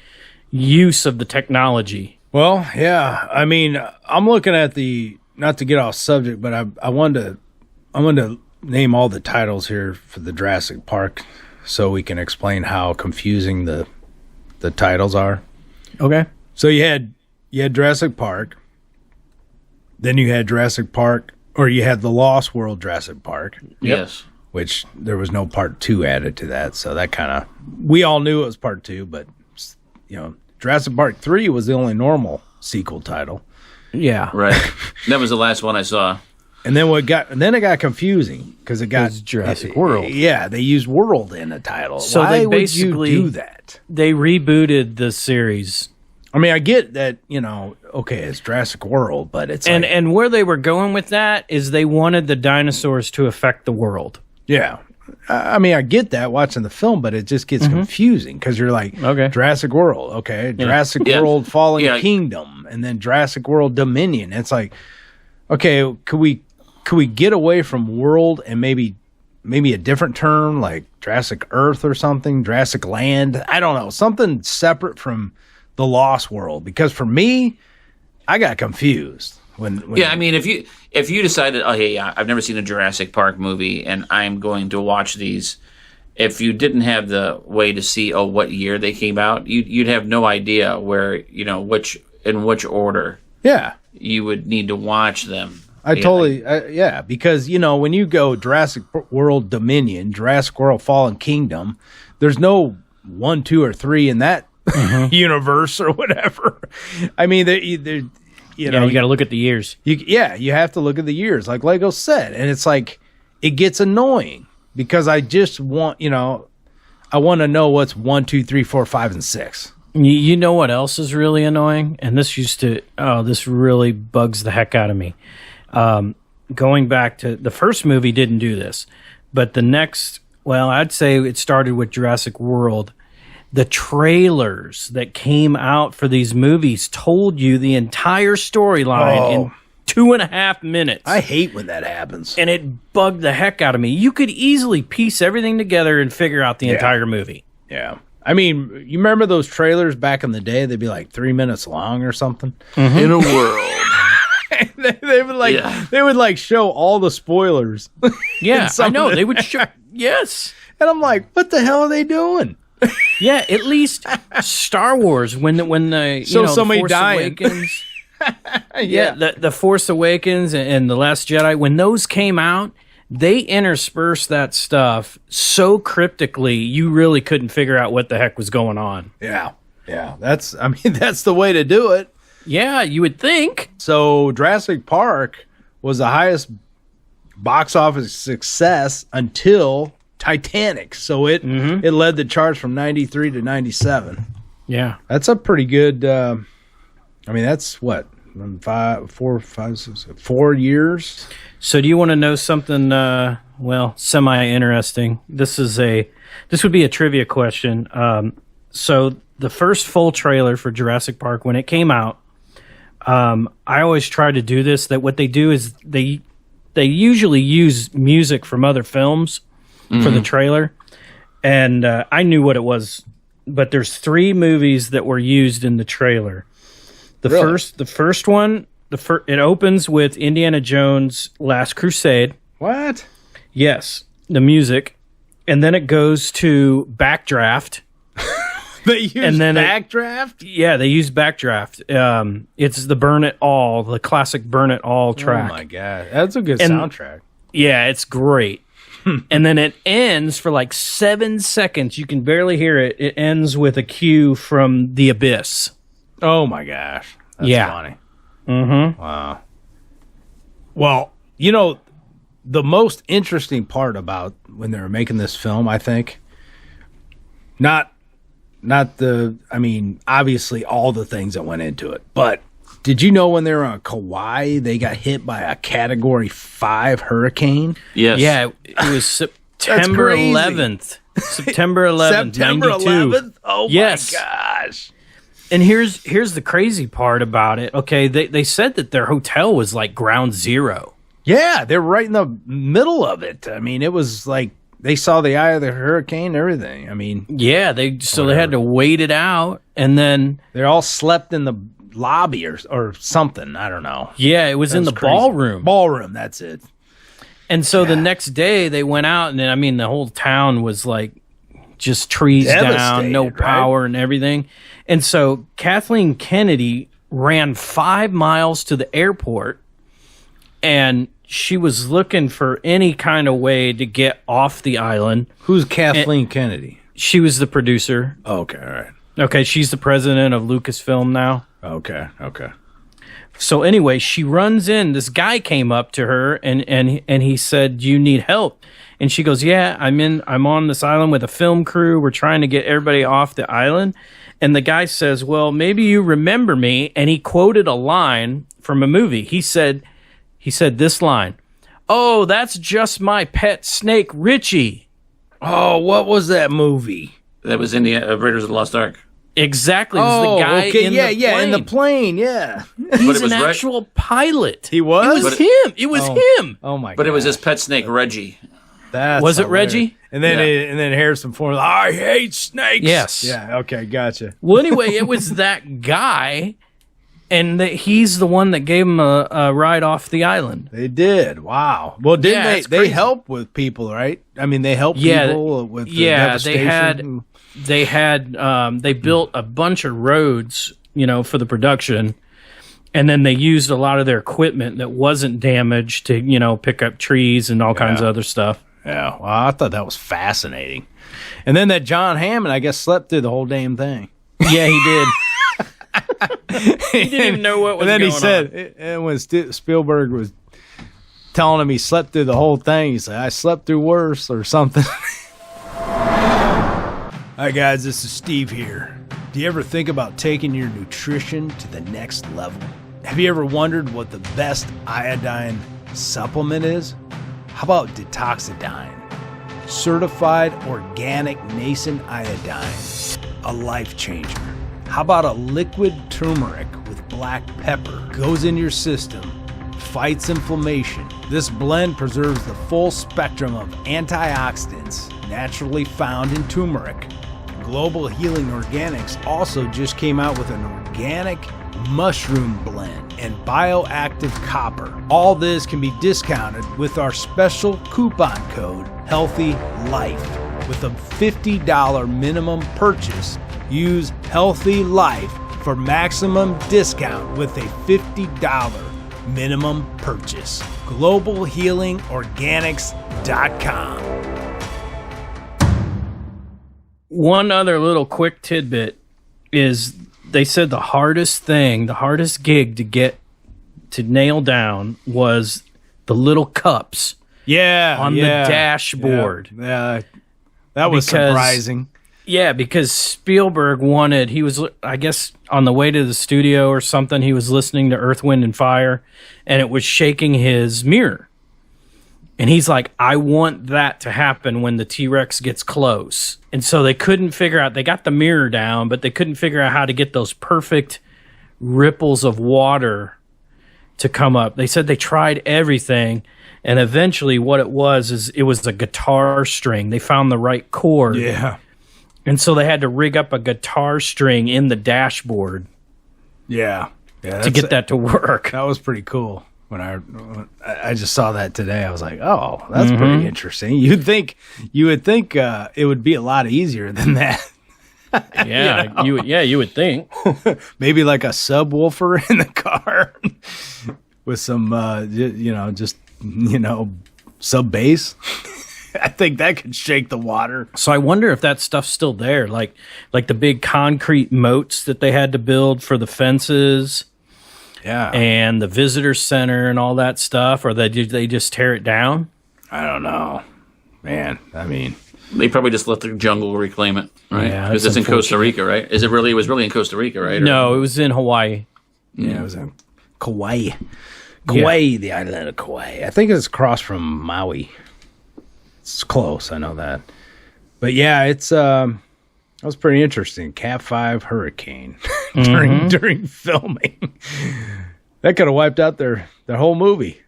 Speaker 2: use of the technology.
Speaker 1: Well, yeah. I mean, I'm looking at not to get off subject, but I wanted to name all the titles here for the Jurassic Park so we can explain how confusing the titles are.
Speaker 2: Okay.
Speaker 1: So you had Jurassic Park, then you had Jurassic Park, or you had the Lost World Jurassic Park.
Speaker 3: Yes.
Speaker 1: Which there was no part 2 added to that, so that kind of, we all knew it was part 2, but Jurassic Park 3 was the only normal sequel title.
Speaker 2: Yeah.
Speaker 3: Right. That was the last one I saw.
Speaker 1: And then it got confusing because it got
Speaker 2: Jurassic World.
Speaker 1: Yeah, they used world in the title.
Speaker 2: So
Speaker 1: Why
Speaker 2: they
Speaker 1: would you
Speaker 2: basically
Speaker 1: do that?
Speaker 2: They rebooted the series.
Speaker 1: I mean, I get that, okay, it's Jurassic World, but it's
Speaker 2: and where they were going with that is they wanted the dinosaurs to affect the world.
Speaker 1: Yeah. I mean, I get that watching the film, but it just gets confusing because you're like,
Speaker 2: okay,
Speaker 1: Jurassic World, okay, Jurassic World Fallen Kingdom, and then Jurassic World Dominion. It's like, okay, could we get away from world and maybe a different term like Jurassic Earth or something, Jurassic Land? I don't know, something separate from the Lost World, because for me, I got confused when
Speaker 3: I mean, if you decided, oh hey, I've never seen a Jurassic Park movie and I'm going to watch these, if you didn't have the way to see what year they came out, you'd have no idea where which order you would need to watch them.
Speaker 1: Because when you go Jurassic World Dominion, Jurassic World Fallen Kingdom, there's no 1, 2, or 3 in that universe or whatever. I mean, you got
Speaker 2: to look at the years.
Speaker 1: You have to look at the years, like Lego said, and it's like it gets annoying because I just want I want to know what's 1, 2, 3, 4, 5, and 6.
Speaker 2: You know what else is really annoying, and this really bugs the heck out of me. Going back to the first movie, didn't do this, but the next, I'd say it started with Jurassic World. The trailers that came out for these movies told you the entire storyline in 2.5 minutes.
Speaker 1: I hate when that happens.
Speaker 2: And it bugged the heck out of me. You could easily piece everything together and figure out the entire movie.
Speaker 1: Yeah. I mean, you remember those trailers back in the day? They'd be like 3 minutes long or something.
Speaker 3: In a world.
Speaker 1: They would show all the spoilers.
Speaker 2: Yeah, I know. They would show. Yes.
Speaker 1: And I'm like, what the hell are they doing?
Speaker 2: Yeah, at least Star Wars when the
Speaker 1: somebody
Speaker 2: Force
Speaker 1: dying.
Speaker 2: Awakens, the Force Awakens and the Last Jedi, when those came out, they interspersed that stuff so cryptically you really couldn't figure out what the heck was going on.
Speaker 1: Yeah, that's the way to do it.
Speaker 2: Yeah, you would think.
Speaker 1: So Jurassic Park was the highest box office success until Titanic, so it led the charge from 93 to 97.
Speaker 2: Yeah,
Speaker 1: that's a pretty good. That's what 4 years.
Speaker 2: So, do you want to know something? Semi-interesting. This would be a trivia question. So, the first full trailer for Jurassic Park when it came out, I always try to do this. That what they do is they usually use music from other films for the trailer, and I knew what it was, but there's 3 movies that were used in the trailer. The first one, it opens with Indiana Jones' Last Crusade.
Speaker 1: What?
Speaker 2: Yes, the music, and then it goes to Backdraft.
Speaker 1: They use Backdraft?
Speaker 2: They use Backdraft. It's the Burn It All, the classic Burn It All track.
Speaker 1: Oh my god, that's a good soundtrack.
Speaker 2: Yeah, it's great. And then it ends for 7 seconds. You can barely hear it. It ends with a cue from The Abyss.
Speaker 1: Oh my gosh. That's funny.
Speaker 2: Mm-hmm.
Speaker 1: Wow. Well, the most interesting part about when they were making this film, I think, obviously all the things that went into it, but did you know when they were on Kauai, they got hit by a Category 5 hurricane?
Speaker 3: Yes.
Speaker 2: Yeah, it was September 11th. September 11th,
Speaker 1: September
Speaker 2: 92.
Speaker 1: 11th? Oh,
Speaker 2: yes.
Speaker 1: My gosh.
Speaker 2: And here's the crazy part about it. Okay, they said that their hotel was like ground zero.
Speaker 1: Yeah, they're right in the middle of it. I mean, it was like they saw the eye of the hurricane and everything. I mean... Yeah,
Speaker 2: they had to wait it out, and then...
Speaker 1: They all slept in the lobby or something. I don't know.
Speaker 2: Yeah, it was in the ballroom.
Speaker 1: Ballroom, that's it.
Speaker 2: And so the next day they went out, and then, the whole town was like, just trees down,
Speaker 1: Devastated,
Speaker 2: no
Speaker 1: right?
Speaker 2: power and everything. And so Kathleen Kennedy ran 5 miles to the airport, and she was looking for any kind of way to get off the island.
Speaker 1: Who's Kathleen Kennedy?
Speaker 2: She was the producer.
Speaker 1: Okay, all right.
Speaker 2: Okay, she's the president of Lucasfilm now.
Speaker 1: Okay.
Speaker 2: So anyway, she runs in. This guy came up to her and he said, "Do you need help?" And she goes, "Yeah, I'm on this island with a film crew. We're trying to get everybody off the island." And the guy says, "Well, maybe you remember me." And he quoted a line from a movie. He said this line, "Oh, that's just my pet snake, Richie."
Speaker 1: Oh, what was that movie?
Speaker 3: That was in the Raiders of the Lost Ark.
Speaker 2: Exactly. It was the guy in the plane.
Speaker 1: in the plane, yeah.
Speaker 2: He's
Speaker 3: it was
Speaker 2: an actual pilot.
Speaker 1: He was?
Speaker 2: It was him. It was him.
Speaker 1: Oh my god.
Speaker 3: But it was his pet snake, Reggie.
Speaker 1: That's
Speaker 2: Was it
Speaker 1: hilarious.
Speaker 2: Reggie?
Speaker 1: And then
Speaker 3: Yeah.
Speaker 1: and then Harrison Ford, I hate snakes.
Speaker 2: Yes.
Speaker 1: Yeah, okay, gotcha.
Speaker 2: Well, anyway, it was that guy, and he's the one that gave him a ride off the island.
Speaker 1: They did. Wow. Well, didn't
Speaker 2: Yeah, it's
Speaker 1: they
Speaker 2: crazy.
Speaker 1: help with people, right? I mean, they help
Speaker 2: Yeah,
Speaker 1: people with the devastation.
Speaker 2: They built a bunch of roads, for the production, and then they used a lot of their equipment that wasn't damaged to, pick up trees and all kinds of other stuff.
Speaker 1: Yeah. Well, I thought that was fascinating. And then that John Hammond, I guess, slept through the whole damn thing.
Speaker 2: Yeah, he did. He didn't even know what was
Speaker 1: and then
Speaker 2: going
Speaker 1: he said, and when Spielberg was telling him he slept through the whole thing, he said, I slept through worse or something. Hi, guys, this is Steve here. Do you ever think about taking your nutrition to the next level? Have you ever wondered what the best iodine supplement is? How about Detoxidine? Certified organic nascent iodine. A life changer. How about a liquid turmeric with black pepper? Goes in your system, fights inflammation. This blend preserves the full spectrum of antioxidants naturally found in turmeric. Global Healing Organics also just came out with an organic mushroom blend and bioactive copper. All this can be discounted with our special coupon code Healthy Life. With a $50 minimum purchase, use Healthy Life for maximum discount with a $50 minimum purchase. GlobalHealingOrganics.com.
Speaker 2: One other little quick tidbit is they said the hardest gig to nail down was the little cups on the dashboard.
Speaker 1: Yeah. That was surprising.
Speaker 2: Yeah, because Spielberg he was, I guess, on the way to the studio or something, he was listening to Earth, Wind, and Fire, and it was shaking his mirror. And he's like, I want that to happen when the T-Rex gets close. And so they couldn't figure out, they got the mirror down, but they couldn't figure out how to get those perfect ripples of water to come up. They said they tried everything, and eventually what it was is it was a guitar string. They found the right chord.
Speaker 1: Yeah.
Speaker 2: And so they had to rig up a guitar string in the dashboard
Speaker 1: Yeah.
Speaker 2: to get that to work.
Speaker 1: That was pretty cool. When I just saw that today, I was like, "Oh, that's pretty interesting." You would think it would be a lot easier than that.
Speaker 2: Yeah, you would think.
Speaker 1: Maybe like a subwoofer in the car with some, sub bass. I think that could shake the water.
Speaker 2: So I wonder if that stuff's still there, like the big concrete moats that they had to build for the fences.
Speaker 1: Yeah.
Speaker 2: And the visitor center and all that stuff, or they just tear it down?
Speaker 1: I don't know. Man, I mean,
Speaker 3: They probably just let the jungle reclaim it, right?
Speaker 2: Yeah,
Speaker 3: Because
Speaker 2: that's
Speaker 3: it's in Costa Rica, right? It was really in Costa Rica, right?
Speaker 2: No, it was in Hawaii.
Speaker 1: yeah, it was in Kauai. Kauai, the island of Kauai. I think it's across from Maui. It's close, I know that. But yeah, it's that was pretty interesting. Cat 5 hurricane during filming. That could have wiped out their whole movie.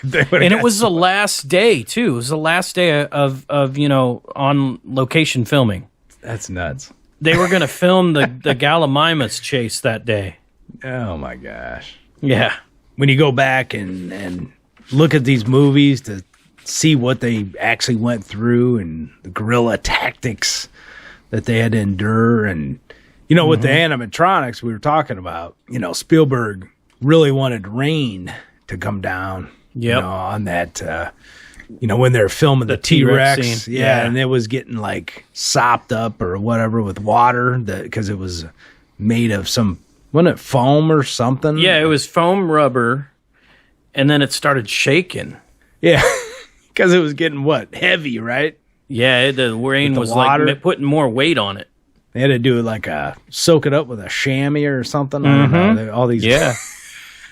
Speaker 2: And it was the last day too. It was the last day of on location filming.
Speaker 1: That's nuts.
Speaker 2: They were going to film the Gallimimus chase that day.
Speaker 1: Oh my gosh.
Speaker 2: Yeah.
Speaker 1: When you go back and look at these movies to see what they actually went through and the guerrilla tactics that they had to endure. And, with the animatronics we were talking about, Spielberg really wanted rain to come down on that, when they're filming the T-Rex.
Speaker 2: scene.
Speaker 1: Yeah, and it was getting like sopped up or whatever with water because it was made of wasn't it foam or something?
Speaker 2: Yeah, it was foam rubber, and then it started shaking.
Speaker 1: Yeah, because it was getting heavy, right?
Speaker 2: Yeah, the rain was
Speaker 1: water.
Speaker 2: like putting more weight on it.
Speaker 1: They had to do it like soak it up with a chamois or something. I don't know. All these.
Speaker 2: Yeah.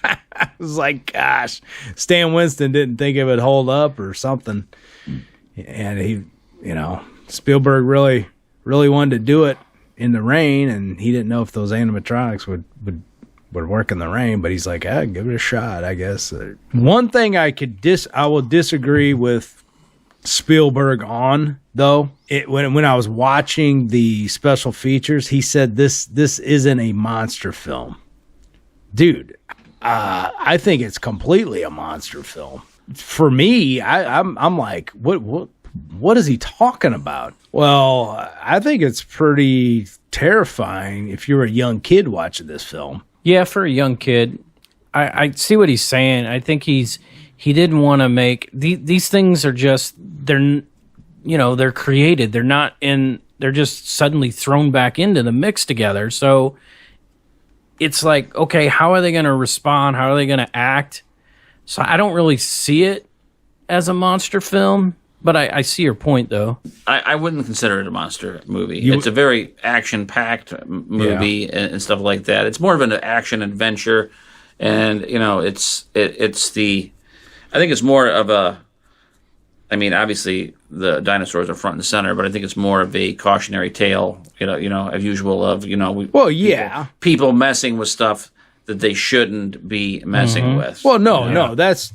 Speaker 1: I was like, gosh, Stan Winston didn't think it would hold up or something. And he, Spielberg really, really wanted to do it in the rain, and he didn't know if those animatronics would work in the rain, but he's like, give it a shot, I guess. One thing I will disagree with Spielberg on, though, when I was watching the special features, he said this isn't a monster film. Dude, I think it's completely a monster film. For me, I'm like, what is he talking about? Well, I think it's pretty terrifying if you're a young kid watching this film.
Speaker 2: Yeah, for a young kid, I see what he's saying. I think he didn't want to make these things are just they're created. They're just suddenly thrown back into the mix together. So it's like, okay, how are they going to respond? How are they going to act? So I don't really see it as a monster film, but I see your point, though.
Speaker 3: I wouldn't consider it a monster movie. It's a very action-packed movie and stuff like that. It's more of an action adventure, and it's the. I think it's more of a. I mean, obviously the dinosaurs are front and center, but I think it's more of a cautionary tale. As usual of people messing with stuff that they shouldn't be messing with.
Speaker 1: Well, no, that's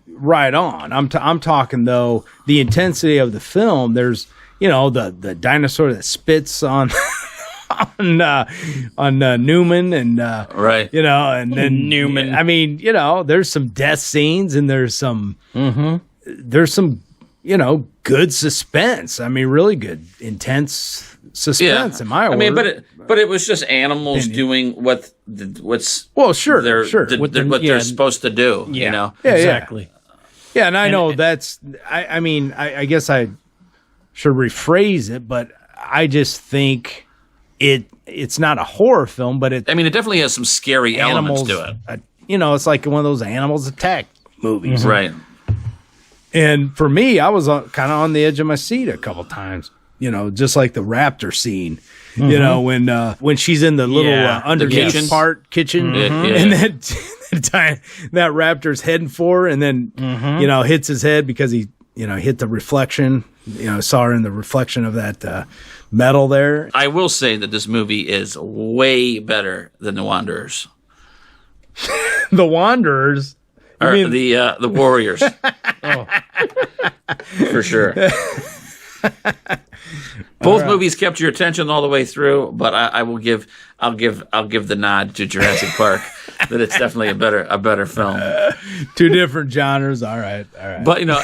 Speaker 1: right on. I'm talking though the intensity of the film. There's the dinosaur that spits on Newman and
Speaker 3: right,
Speaker 1: and then
Speaker 2: Newman.
Speaker 1: I mean, there's some death scenes and there's some good suspense. I mean, really good, intense suspense. In my word.
Speaker 3: I mean, but it was just animals doing what's
Speaker 1: sure
Speaker 3: they're supposed to do.
Speaker 2: Yeah, exactly.
Speaker 1: Yeah, and I know that's. I mean, I guess I should rephrase it, but I just think it's not a horror film, but it.
Speaker 3: I mean, it definitely has some scary elements to it.
Speaker 1: It's like one of those animals attack movies,
Speaker 3: right?
Speaker 1: And for me, I was kind of on the edge of my seat a couple times. Just like the raptor scene. When she's in the little underneath kitchen, and then that raptor's heading for her, and then hits his head because he hit the reflection. Saw her in the reflection of that metal there.
Speaker 3: I will say that this movie is way better than The Wanderers.
Speaker 1: The Wanderers.
Speaker 3: Or the Warriors. Oh. For sure. Both movies kept your attention all the way through, but I'll give the nod to Jurassic Park that it's definitely a better film.
Speaker 1: Two different genres. All right.
Speaker 3: But even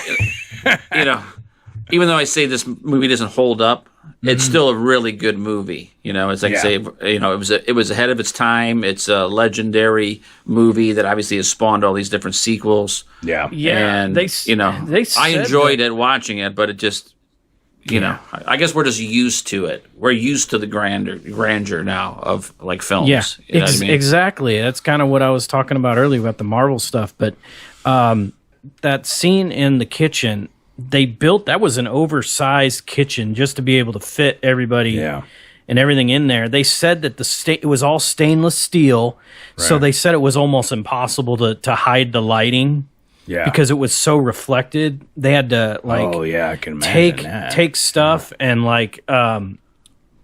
Speaker 3: though I say this movie doesn't hold up, it's still a really good movie. It's like say, it was ahead of its time. It's a legendary movie that obviously has spawned all these different sequels.
Speaker 1: Yeah.
Speaker 3: And
Speaker 2: they
Speaker 3: I enjoyed it watching it, but it just. I guess we're just used to it. We're used to the grandeur now of like films.
Speaker 2: Yeah,
Speaker 3: you know what I mean?
Speaker 2: Exactly. That's kind of what I was talking about earlier about the Marvel stuff. But that scene in the kitchen, that was an oversized kitchen just to be able to fit everybody and everything in there. They said that it was all stainless steel, so they said it was almost impossible to hide the lighting.
Speaker 1: Yeah,
Speaker 2: because it was so reflected, they had to
Speaker 1: I can imagine
Speaker 2: take stuff and get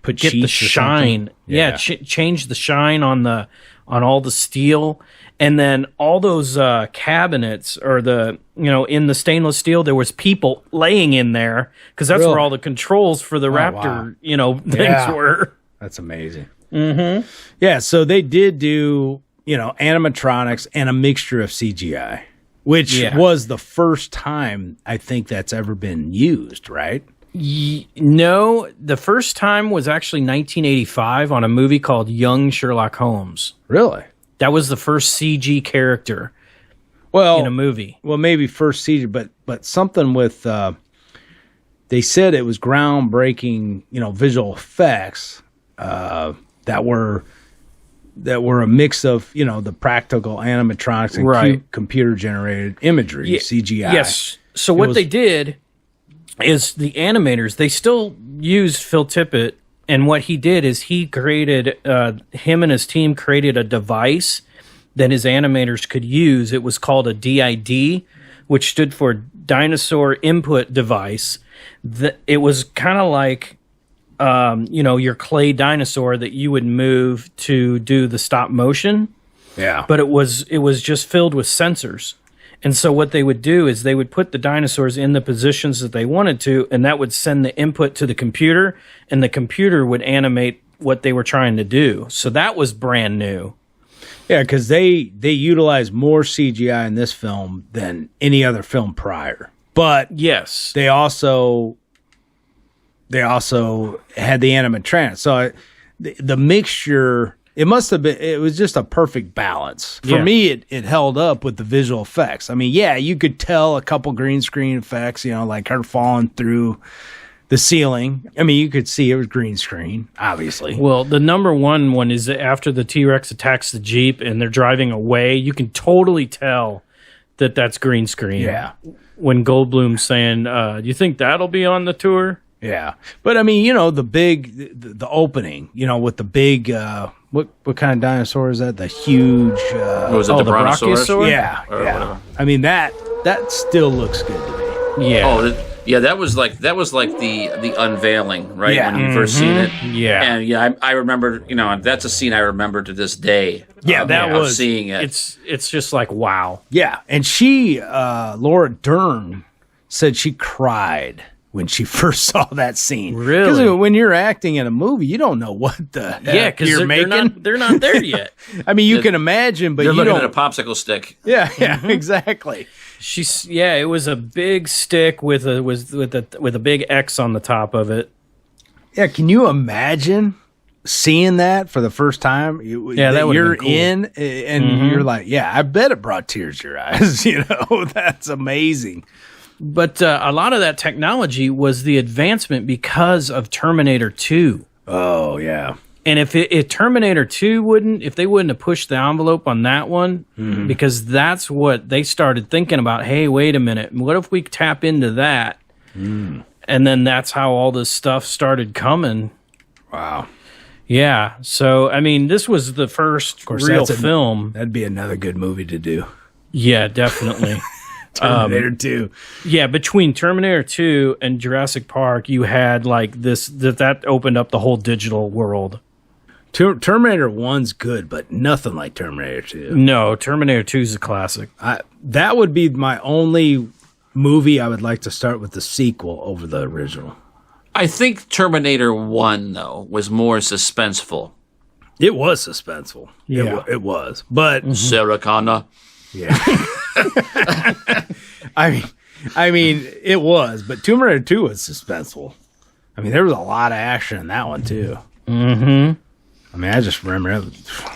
Speaker 2: the shine. Change the shine on all the steel, and then all those cabinets or in the stainless steel, there was people laying in there because that's where all the controls for the Raptor things were.
Speaker 1: That's amazing. Mm-hmm. Yeah, so they did do animatronics and a mixture of CGI. which was the first time I think that's ever been used, right?
Speaker 2: No, the first time was actually 1985 on a movie called Young Sherlock Holmes.
Speaker 1: Really?
Speaker 2: That was the first CG character in a movie.
Speaker 1: Well, maybe first CG, but something with they said it was groundbreaking, visual effects that were a mix of, the practical animatronics and computer generated imagery, CGI.
Speaker 2: Yes. So what they did is the animators, they still used Phil Tippett, and what he did is he created, him and his team created a device that his animators could use. It was called a DID, which stood for Dinosaur Input Device. It was kind of like, your clay dinosaur that you would move to do the stop motion.
Speaker 1: Yeah.
Speaker 2: But it was just filled with sensors. And so what they would do is they would put the dinosaurs in the positions that they wanted to, and that would send the input to the computer, and the computer would animate what they were trying to do. So that was brand new.
Speaker 1: Yeah, because they utilized more CGI in this film than any other film prior. But
Speaker 2: yes,
Speaker 1: they also had the animatronics. So the mixture, it was just a perfect balance. For me, it held up with the visual effects. I mean, you could tell a couple green screen effects, like her falling through the ceiling. I mean, you could see it was green screen, obviously.
Speaker 2: Well, the number one is after the T-Rex attacks the Jeep and they're driving away, you can totally tell that that's green screen.
Speaker 1: Yeah. When
Speaker 2: Goldblum's saying, do you think that'll be on the tour?
Speaker 1: Yeah. But I mean, the opening, with the big, what kind of dinosaur is that? The huge,
Speaker 3: was it the Brontosaurus?
Speaker 1: Yeah. Yeah. I mean, that still looks good to me.
Speaker 2: Yeah.
Speaker 3: Oh, that was like the unveiling, right?
Speaker 1: Yeah.
Speaker 3: When you first seen it.
Speaker 2: Yeah.
Speaker 3: And I remember, that's a scene I remember to this day.
Speaker 1: Yeah, that was
Speaker 3: seeing it.
Speaker 2: It's just like, wow.
Speaker 1: Yeah. And she, Laura Dern, said she cried when she first saw that scene.
Speaker 2: Really?
Speaker 1: Because when you're acting in a movie, you don't know what the heck you're making.
Speaker 2: They're not there yet.
Speaker 1: I mean, you can imagine, but
Speaker 3: you're
Speaker 1: you
Speaker 3: looking
Speaker 1: don't.
Speaker 3: At a popsicle stick.
Speaker 1: Yeah, exactly.
Speaker 2: It was a big stick with a big X on the top of it.
Speaker 1: Yeah, can you imagine seeing that for the first time?
Speaker 2: That would
Speaker 1: you're
Speaker 2: been cool.
Speaker 1: in, and you're like, I bet it brought tears to your eyes. That's amazing.
Speaker 2: But a lot of that technology was the advancement because of Terminator 2.
Speaker 1: Oh, yeah.
Speaker 2: And if Terminator 2 wouldn't have pushed the envelope on that one, because that's what they started thinking about. Hey, wait a minute. What if we tap into that? And then that's how all this stuff started coming.
Speaker 1: Wow.
Speaker 2: Yeah. So, I mean, this was the first real film.
Speaker 1: That'd be another good movie to do.
Speaker 2: Yeah, definitely.
Speaker 1: Terminator 2.
Speaker 2: Yeah, between Terminator 2 and Jurassic Park, you had like that opened up the whole digital world.
Speaker 1: Terminator 1's good, but nothing like Terminator 2.
Speaker 2: No, Terminator 2 is a classic.
Speaker 1: That would be my only movie I would like to start with the sequel over the original.
Speaker 3: I think Terminator 1, though, was more suspenseful.
Speaker 1: It was suspenseful.
Speaker 2: Yeah.
Speaker 1: It was. But
Speaker 3: Sarah Connor.
Speaker 1: Yeah. I mean, it was, but Terminator 2 was suspenseful. I mean, there was a lot of action in that one too.
Speaker 2: Mm-hmm.
Speaker 1: I mean, I just remember,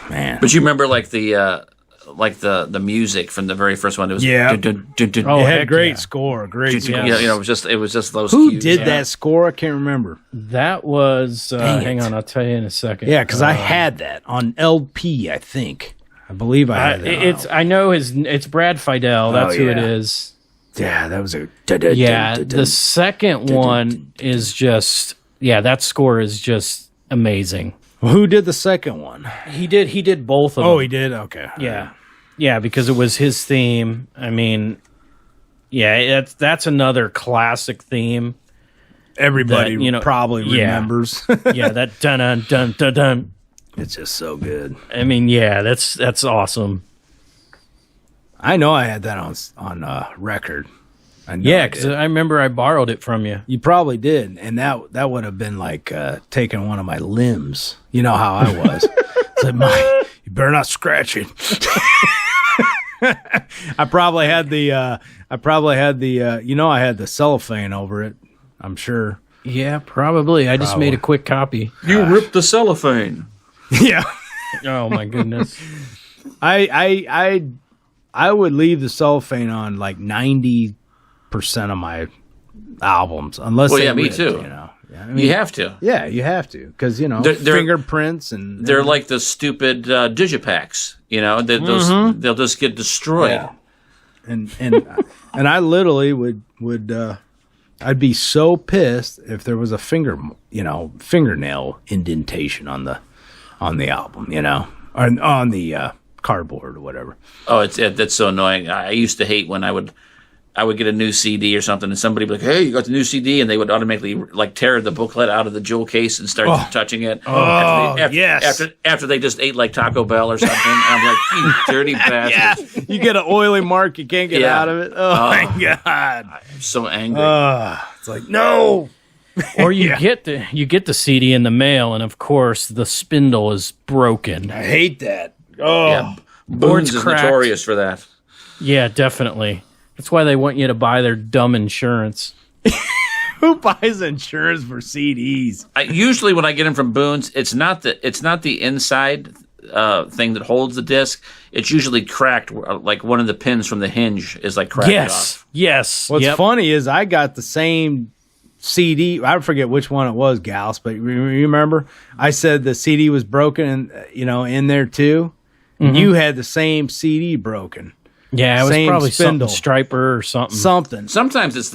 Speaker 1: man.
Speaker 3: But you remember like the music from the very first one. It was
Speaker 1: it had great score, great score.
Speaker 3: Yeah, it was just those.
Speaker 1: Who
Speaker 3: cues.
Speaker 1: did that score? I can't remember.
Speaker 2: That was hang on, I'll tell you in a second.
Speaker 1: Yeah, because I had that on LP. I think. I believe I had that.
Speaker 2: I know it's Brad Fidel. That's who it is.
Speaker 1: Yeah, that was a.
Speaker 2: The second one is just that score is just amazing.
Speaker 1: Well, who did the second one?
Speaker 2: He did both of them.
Speaker 1: Oh, he did? Okay.
Speaker 2: Yeah, because it was his theme. I mean, that's another classic theme.
Speaker 1: Everybody probably remembers.
Speaker 2: That dun dun dun dun dun.
Speaker 1: It's just so good.
Speaker 2: I mean, that's awesome.
Speaker 1: I know I had that on record.
Speaker 2: Because I remember I borrowed it from you.
Speaker 1: You probably did, and that would have been like taking one of my limbs. You know how I was. It's like, you better not scratch it. I probably had the I had the cellophane over it. I'm sure.
Speaker 2: Yeah, probably. I just made a quick copy.
Speaker 3: You ripped the cellophane.
Speaker 1: Yeah.
Speaker 2: Oh my goodness.
Speaker 1: I would leave the cellophane on like 90% of my albums, unless
Speaker 3: me too.
Speaker 1: You know, I
Speaker 3: mean, you have to.
Speaker 1: Yeah, you have to, because they're fingerprints and
Speaker 3: they're like the stupid digipacks. They'll just get destroyed.
Speaker 1: Yeah. And I literally would I'd be so pissed if there was a fingernail indentation on the album, or on the cardboard or whatever.
Speaker 3: Oh, that's so annoying. I used to hate when I would get a new CD or something, and somebody would be like, "Hey, you got the new CD," and they would automatically like tear the booklet out of the jewel case and start touching it. After they just ate like Taco Bell or something. I'm like, "You dirty bastards!"
Speaker 1: Yeah. You get an oily mark, you can't get out of it. Oh my god,
Speaker 3: I'm so angry.
Speaker 1: It's like no.
Speaker 2: Or you get the CD in the mail, and of course the spindle is broken.
Speaker 1: I hate that. Oh,
Speaker 3: yeah. Boons is notorious for that.
Speaker 2: Yeah, definitely. That's why they want you to buy their dumb insurance.
Speaker 1: Who buys insurance for CDs?
Speaker 3: Usually, when I get them from Boone's, it's not the inside thing that holds the disc. It's usually cracked. Like one of the pins from the hinge is like cracked off.
Speaker 2: Yes.
Speaker 1: What's funny is I got the same CD. I forget which one it was, Gals, but you remember? I said the CD was broken, in there too. Mm-hmm. You had the same CD broken.
Speaker 2: Yeah, it was probably spindle. Something Striper or something.
Speaker 3: Sometimes it's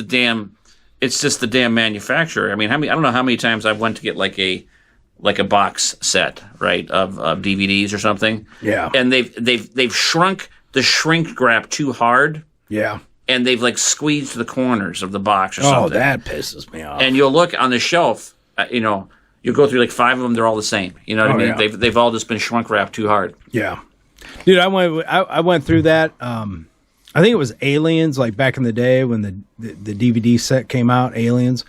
Speaker 3: just the damn manufacturer. I mean, I don't know how many times I went to get like a box set, right, of DVDs or something.
Speaker 1: Yeah.
Speaker 3: And they've shrunk the shrink wrap too hard.
Speaker 1: Yeah.
Speaker 3: And they've like squeezed the corners of the box or something.
Speaker 1: Oh, that pisses me off.
Speaker 3: And you'll look on the shelf, you'll go through like 5 of them, they're all the same. You know what I mean? Yeah. They've all just been shrunk wrapped too hard.
Speaker 1: Yeah. Dude, I went through that. I think it was Aliens, like back in the day when the DVD set came out, Aliens.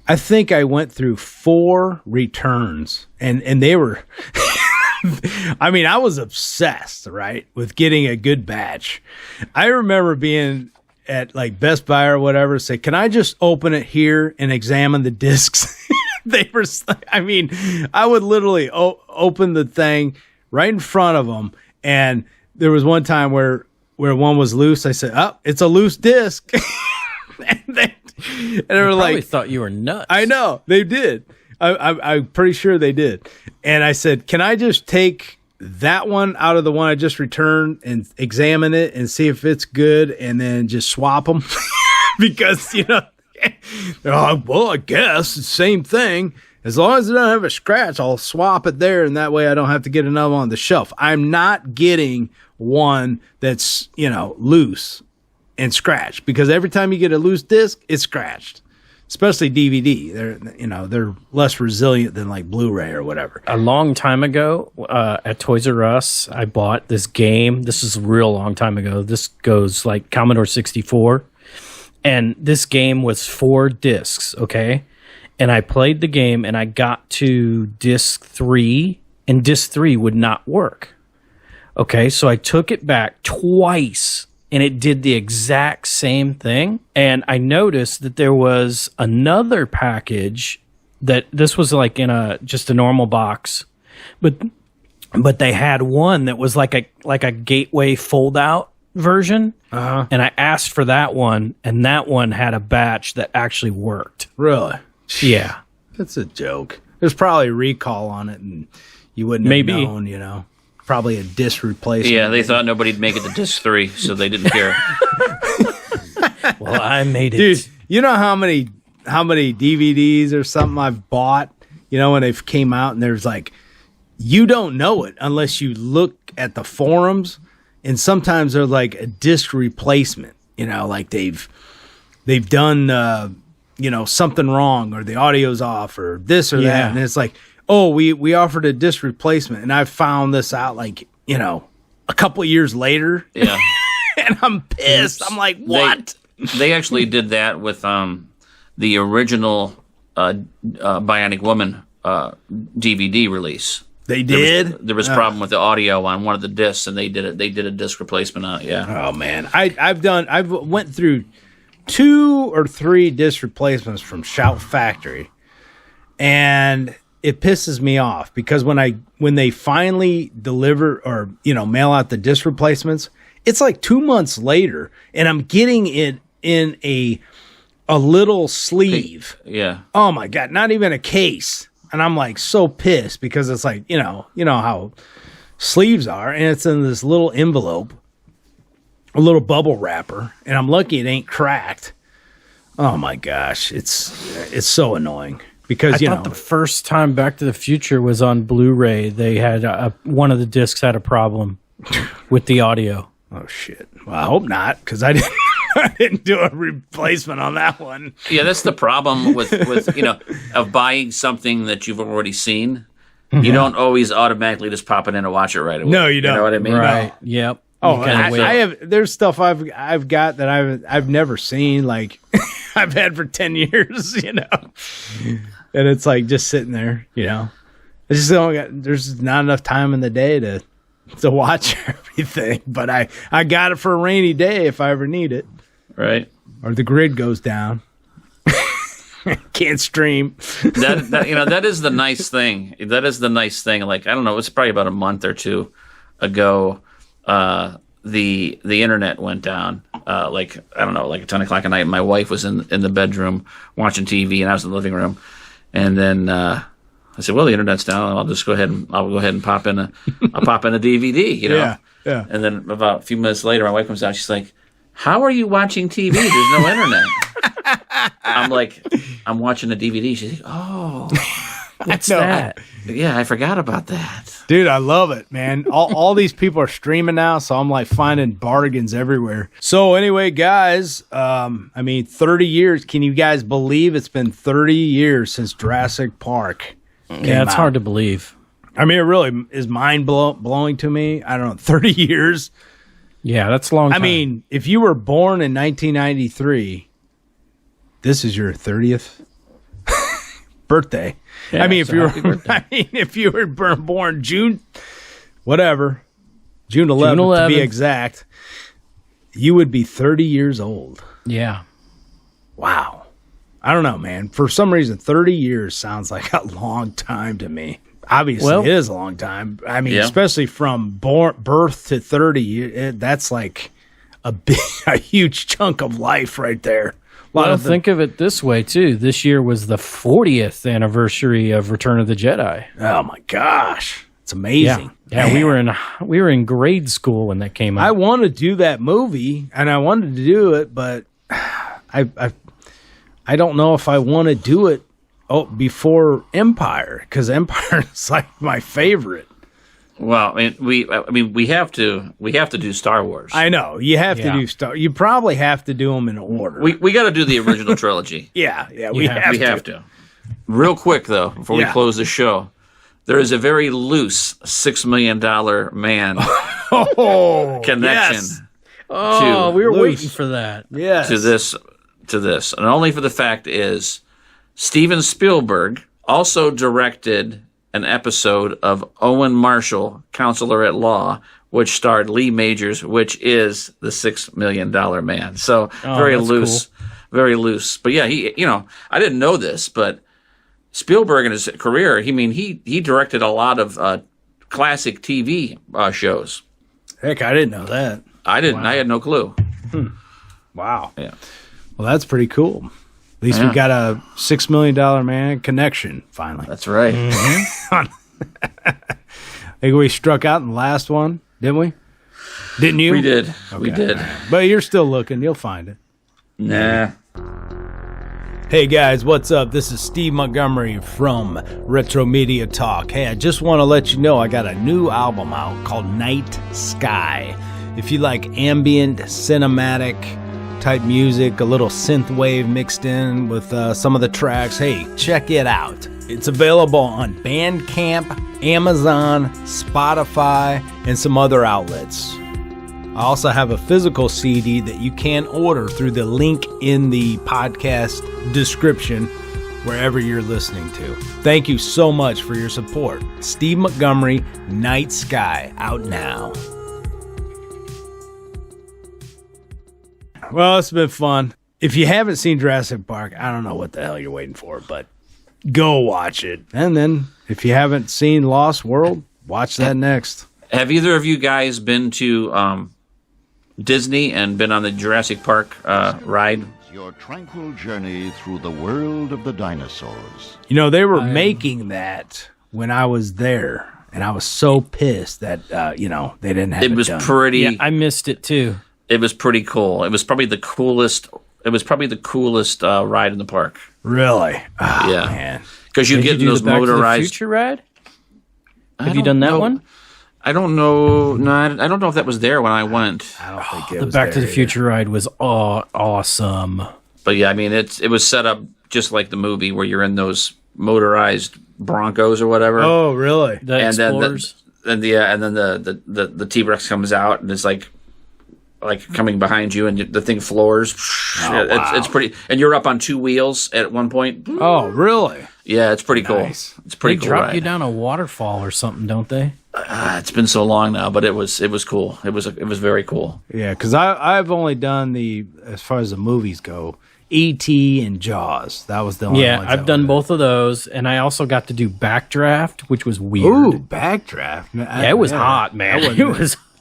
Speaker 1: I think I went through 4 returns, and they were. I mean, I was obsessed, right, with getting a good batch. I remember being at like Best Buy or whatever, say, "Can I just open it here and examine the discs?" They were. I mean, I would literally open the thing right in front of them. And there was one time where one was loose. I said, "Oh, it's a loose disc." and they were like,
Speaker 2: thought you were nuts.
Speaker 1: I know they did. I'm pretty sure they did. And I said, "Can I just take that one out of the one I just returned and examine it and see if it's good, and then just swap them?" Because well, I guess it's the same thing. As long as it doesn't have a scratch, I'll swap it there, and that way I don't have to get another one on the shelf. I'm not getting one that's, loose and scratched, because every time you get a loose disc, it's scratched. Especially DVD. They're less resilient than like Blu-ray or whatever.
Speaker 2: A long time ago, at Toys R Us, I bought this game. This is a real long time ago. This goes like Commodore 64. And this game was 4 discs, okay? And I played the game, and I got to disc 3, and disc 3 would not work. Okay, so I took it back twice, and it did the exact same thing. And I noticed that there was another package that this was like in just a normal box, but they had one that was like a gateway fold out version.
Speaker 1: Uh-huh.
Speaker 2: And I asked for that one, and that one had a batch that actually worked.
Speaker 1: Really?
Speaker 2: Yeah.
Speaker 1: That's a joke. There's probably a recall on it, and you wouldn't have known, Probably a disc replacement.
Speaker 3: Yeah, they thought nobody'd make it to disc 3, so they didn't care.
Speaker 2: Well, I made it.
Speaker 1: Dude, you know how many DVDs or something I've bought, when they've came out, and there's like, you don't know it unless you look at the forums, and sometimes they're like a disc replacement, like they've done something wrong, or the audio's off, or this or that, and it's like, oh, we offered a disc replacement, and I found this out like a couple of years later,
Speaker 3: and
Speaker 1: I'm pissed. I'm like, what?
Speaker 3: They actually did that with the original Bionic Woman DVD release.
Speaker 1: They did?
Speaker 3: There was a problem with the audio on one of the discs, and they did a disc replacement on it. Yeah.
Speaker 1: Oh man, I've went through 2 or 3 disc replacements from Shout Factory, and it pisses me off because when they finally deliver or mail out the disc replacements, it's like 2 months later, and I'm getting it in a little sleeve.
Speaker 3: Yeah.
Speaker 1: Oh my God, not even a case. And I'm like so pissed because it's like, you know how sleeves are, and it's in this little envelope, a little bubble wrapper, and I'm lucky it ain't cracked. Oh my gosh, it's so annoying because
Speaker 2: I thought the first time Back to the Future was on Blu-ray, they had one of the discs had a problem with the audio.
Speaker 1: Oh shit. Well, I hope not, because I didn't do a replacement on that one.
Speaker 3: Yeah, that's the problem with of buying something that you've already seen. You don't always automatically just pop it in and watch it right away.
Speaker 1: No, you don't.
Speaker 3: You know what I mean?
Speaker 2: Right.
Speaker 1: No.
Speaker 2: Yep.
Speaker 1: Oh, I have. There's stuff I've got that I've never seen. Like I've had for 10 years, and it's like just sitting there. It's just there's not enough time in the day to watch everything. But I got it for a rainy day if I ever need it.
Speaker 3: Right.
Speaker 1: Or the grid goes down. Can't stream.
Speaker 3: That is the nice thing. That is the nice thing. Like, I don't know, it was probably about a month or two ago. The internet went down. Like, I don't know, like 10 o'clock at night. My wife was in the bedroom watching TV, and I was in the living room. And then I said, "Well, the internet's down. I'll go ahead and pop in a DVD."
Speaker 1: Yeah.
Speaker 3: And then about a few minutes later, my wife comes out. She's like, "How are you watching TV? There's no internet." I'm like, "I'm watching a DVD." She's like, "Oh,
Speaker 2: what's that?"
Speaker 3: Yeah, I forgot about that.
Speaker 1: Dude, I love it, man. All these people are streaming now, so I'm like finding bargains everywhere. So anyway, guys, 30 years. Can you guys believe it's been 30 years since Jurassic Park came
Speaker 2: Yeah, it's
Speaker 1: out?
Speaker 2: hard to believe.
Speaker 1: I mean, it really is mind-blowing to me. I don't know, 30 years?
Speaker 2: Yeah, that's a long time.
Speaker 1: I mean, if you were born in 1993, this is your 30th birthday.
Speaker 2: Yeah,
Speaker 1: if you were born June 11th to be exact, you would be 30 years old.
Speaker 2: Yeah.
Speaker 1: Wow. I don't know, man. For some reason, 30 years sounds like a long time to me. Obviously, it is a long time. I mean, especially from birth to 30, that's like a huge chunk of life right there.
Speaker 2: Well, think of it this way, too. This year was the 40th anniversary of Return of the Jedi.
Speaker 1: Oh, my gosh. It's amazing.
Speaker 2: Yeah, we were in grade school when that came out.
Speaker 1: I want to do that movie, and I wanted to do it, but I don't know if I want to do it before Empire, because Empire is like my favorite.
Speaker 3: Well, we have to do Star Wars.
Speaker 1: I know you have to do Star. You probably have to do them in order.
Speaker 3: We got to do the original trilogy.
Speaker 1: Yeah, we have to.
Speaker 3: Real quick though, before we close the show, there is a very loose $6 million man connection.
Speaker 1: Yes.
Speaker 2: We were waiting for that.
Speaker 1: Yes.
Speaker 3: To this, and only for the fact is Steven Spielberg also directed an episode of Owen Marshall, Counselor at Law, which starred Lee Majors, which is the $6 million man. So very loose, cool. Very loose. But yeah, I didn't know this, but Spielberg in his career, he directed a lot of classic TV shows.
Speaker 1: Heck, I didn't know that.
Speaker 3: I didn't. Wow. I had no clue.
Speaker 1: Wow.
Speaker 3: Yeah.
Speaker 1: Well, that's pretty cool. At least we got a $6 million man connection finally.
Speaker 3: That's right.
Speaker 1: Mm-hmm. I think we struck out in the last one, didn't we? Didn't you?
Speaker 3: We did.
Speaker 1: Okay.
Speaker 3: We did.
Speaker 1: But you're still looking. You'll find it.
Speaker 3: Nah.
Speaker 1: Hey guys, what's up? This is Steve Montgomery from Retro Media Talk. Hey, I just want to let you know I got a new album out called Night Sky. If you like ambient, cinematic type music, a little synth wave mixed in with some of the tracks, hey, check it out. It's available on Bandcamp, Amazon, Spotify, and some other outlets. I also have a physical CD that you can order through the link in the podcast description wherever you're listening to. Thank you so much for your support. Steve Montgomery, Night Sky, out now. Well, it's been fun. If you haven't seen Jurassic Park, I don't know what the hell you're waiting for, but go watch it. And then if you haven't seen Lost World, watch that next.
Speaker 3: Have either of you guys been to Disney and been on the Jurassic Park ride?
Speaker 4: Your tranquil journey through the world of the dinosaurs.
Speaker 1: You know, they were making that when I was there, and I was so pissed that, they didn't have it
Speaker 3: was
Speaker 1: done.
Speaker 3: pretty...
Speaker 2: Yeah, I missed it too.
Speaker 3: It was pretty cool. It was probably the coolest... ride in the park.
Speaker 1: Really? Oh,
Speaker 3: yeah.
Speaker 1: Man.
Speaker 3: Because you get in those
Speaker 2: Back to the
Speaker 3: motorized...
Speaker 2: Future ride? Have you done that one?
Speaker 3: I don't know. No, I don't know if that was there when I went.
Speaker 1: I don't think it
Speaker 2: The
Speaker 1: was
Speaker 2: Back to
Speaker 1: there
Speaker 2: the Future ride was awesome.
Speaker 3: But yeah, I mean, it was set up just like the movie where you're in those motorized Broncos or whatever.
Speaker 1: Oh, really?
Speaker 2: The
Speaker 3: and
Speaker 2: Explorers.
Speaker 3: then the T-Rex comes out and it's like coming behind you and the thing floors.
Speaker 1: Oh, wow.
Speaker 3: It's pretty. And you're up on two wheels at one point.
Speaker 1: Oh, really?
Speaker 3: Yeah, it's pretty
Speaker 1: Nice.
Speaker 3: cool. It's pretty
Speaker 2: They
Speaker 3: cool.
Speaker 2: drop
Speaker 3: ride.
Speaker 2: you down a waterfall or something, don't they?
Speaker 3: It's been so long now, but it was cool. It was very cool.
Speaker 1: Yeah, because I've only done as far as the movies go, E.T. and Jaws. That was the only
Speaker 2: Yeah,
Speaker 1: ones
Speaker 2: I've done both of those, and I also got to do Backdraft, which was weird.
Speaker 1: Ooh, Backdraft.
Speaker 2: Yeah, it was hot, man.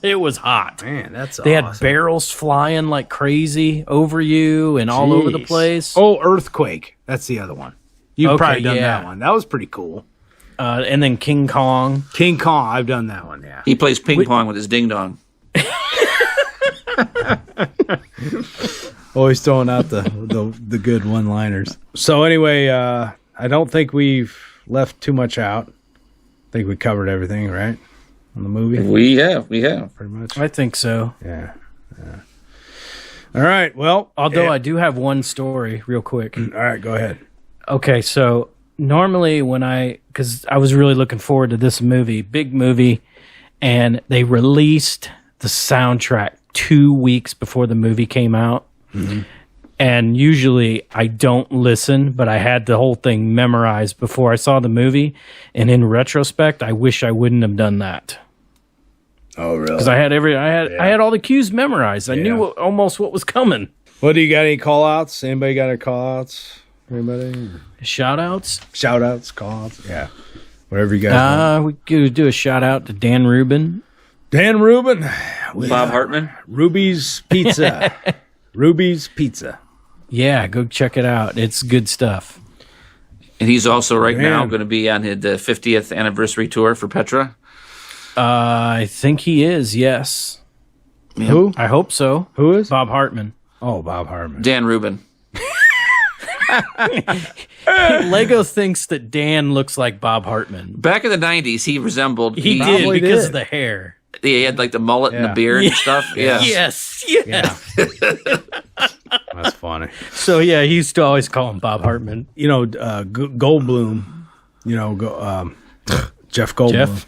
Speaker 2: It was hot.
Speaker 1: Man, that's
Speaker 2: They
Speaker 1: awesome.
Speaker 2: had barrels flying like crazy over you and all over the
Speaker 1: Jeez.
Speaker 2: place.
Speaker 1: Oh, Earthquake. That's the other one. You've
Speaker 2: Okay,
Speaker 1: probably done
Speaker 2: yeah.
Speaker 1: that one. That was pretty cool.
Speaker 2: And then King Kong.
Speaker 1: King Kong. I've done that one, yeah.
Speaker 3: He plays ping pong with his ding dong.
Speaker 1: Always throwing out the good one-liners. So anyway, I don't think we've left too much out. I think we covered everything, right? On the movie?
Speaker 3: We have.
Speaker 1: Pretty much.
Speaker 2: I think so.
Speaker 1: Yeah. All right. Well,
Speaker 2: Although I do have one story real quick.
Speaker 1: all right, go ahead.
Speaker 2: Okay, so normally because I was really looking forward to this movie, big movie, and they released the soundtrack 2 weeks before the movie came out. Mm-hmm. And usually I don't listen, but I had the whole thing memorized before I saw the movie. And in retrospect, I wish I wouldn't have done that.
Speaker 1: Oh, really?
Speaker 2: Because I had all the cues memorized. I knew almost what was coming.
Speaker 1: Well, do you got any call-outs? Anybody got any call-outs? Anybody?
Speaker 2: Shout outs?
Speaker 1: Shout-outs, call-outs? Yeah. Whatever you guys want.
Speaker 2: We could do a shout out to Dan Rubin.
Speaker 1: Dan Rubin.
Speaker 3: Bob Hartman.
Speaker 1: Ruby's Pizza. Ruby's Pizza.
Speaker 2: Yeah, go check it out. It's good stuff.
Speaker 3: And he's also right now
Speaker 1: Man.
Speaker 3: going to be on the 50th anniversary tour for Petra.
Speaker 2: I think he is, yes.
Speaker 1: Who?
Speaker 2: I hope so.
Speaker 1: Who is?
Speaker 2: Bob Hartman.
Speaker 1: Oh, Bob Hartman.
Speaker 3: Dan Rubin.
Speaker 2: Lego thinks that Dan looks like Bob Hartman.
Speaker 3: Back in the 90s, he resembled...
Speaker 2: He did
Speaker 1: probably
Speaker 2: because
Speaker 1: did.
Speaker 2: of the hair.
Speaker 3: He had like the mullet and the beard and stuff. Yeah.
Speaker 2: Yes.
Speaker 1: Yeah. That's funny.
Speaker 2: So, yeah, he used to always call him Bob Hartman.
Speaker 1: You know, Goldblum, Jeff Goldblum.
Speaker 2: Jeff?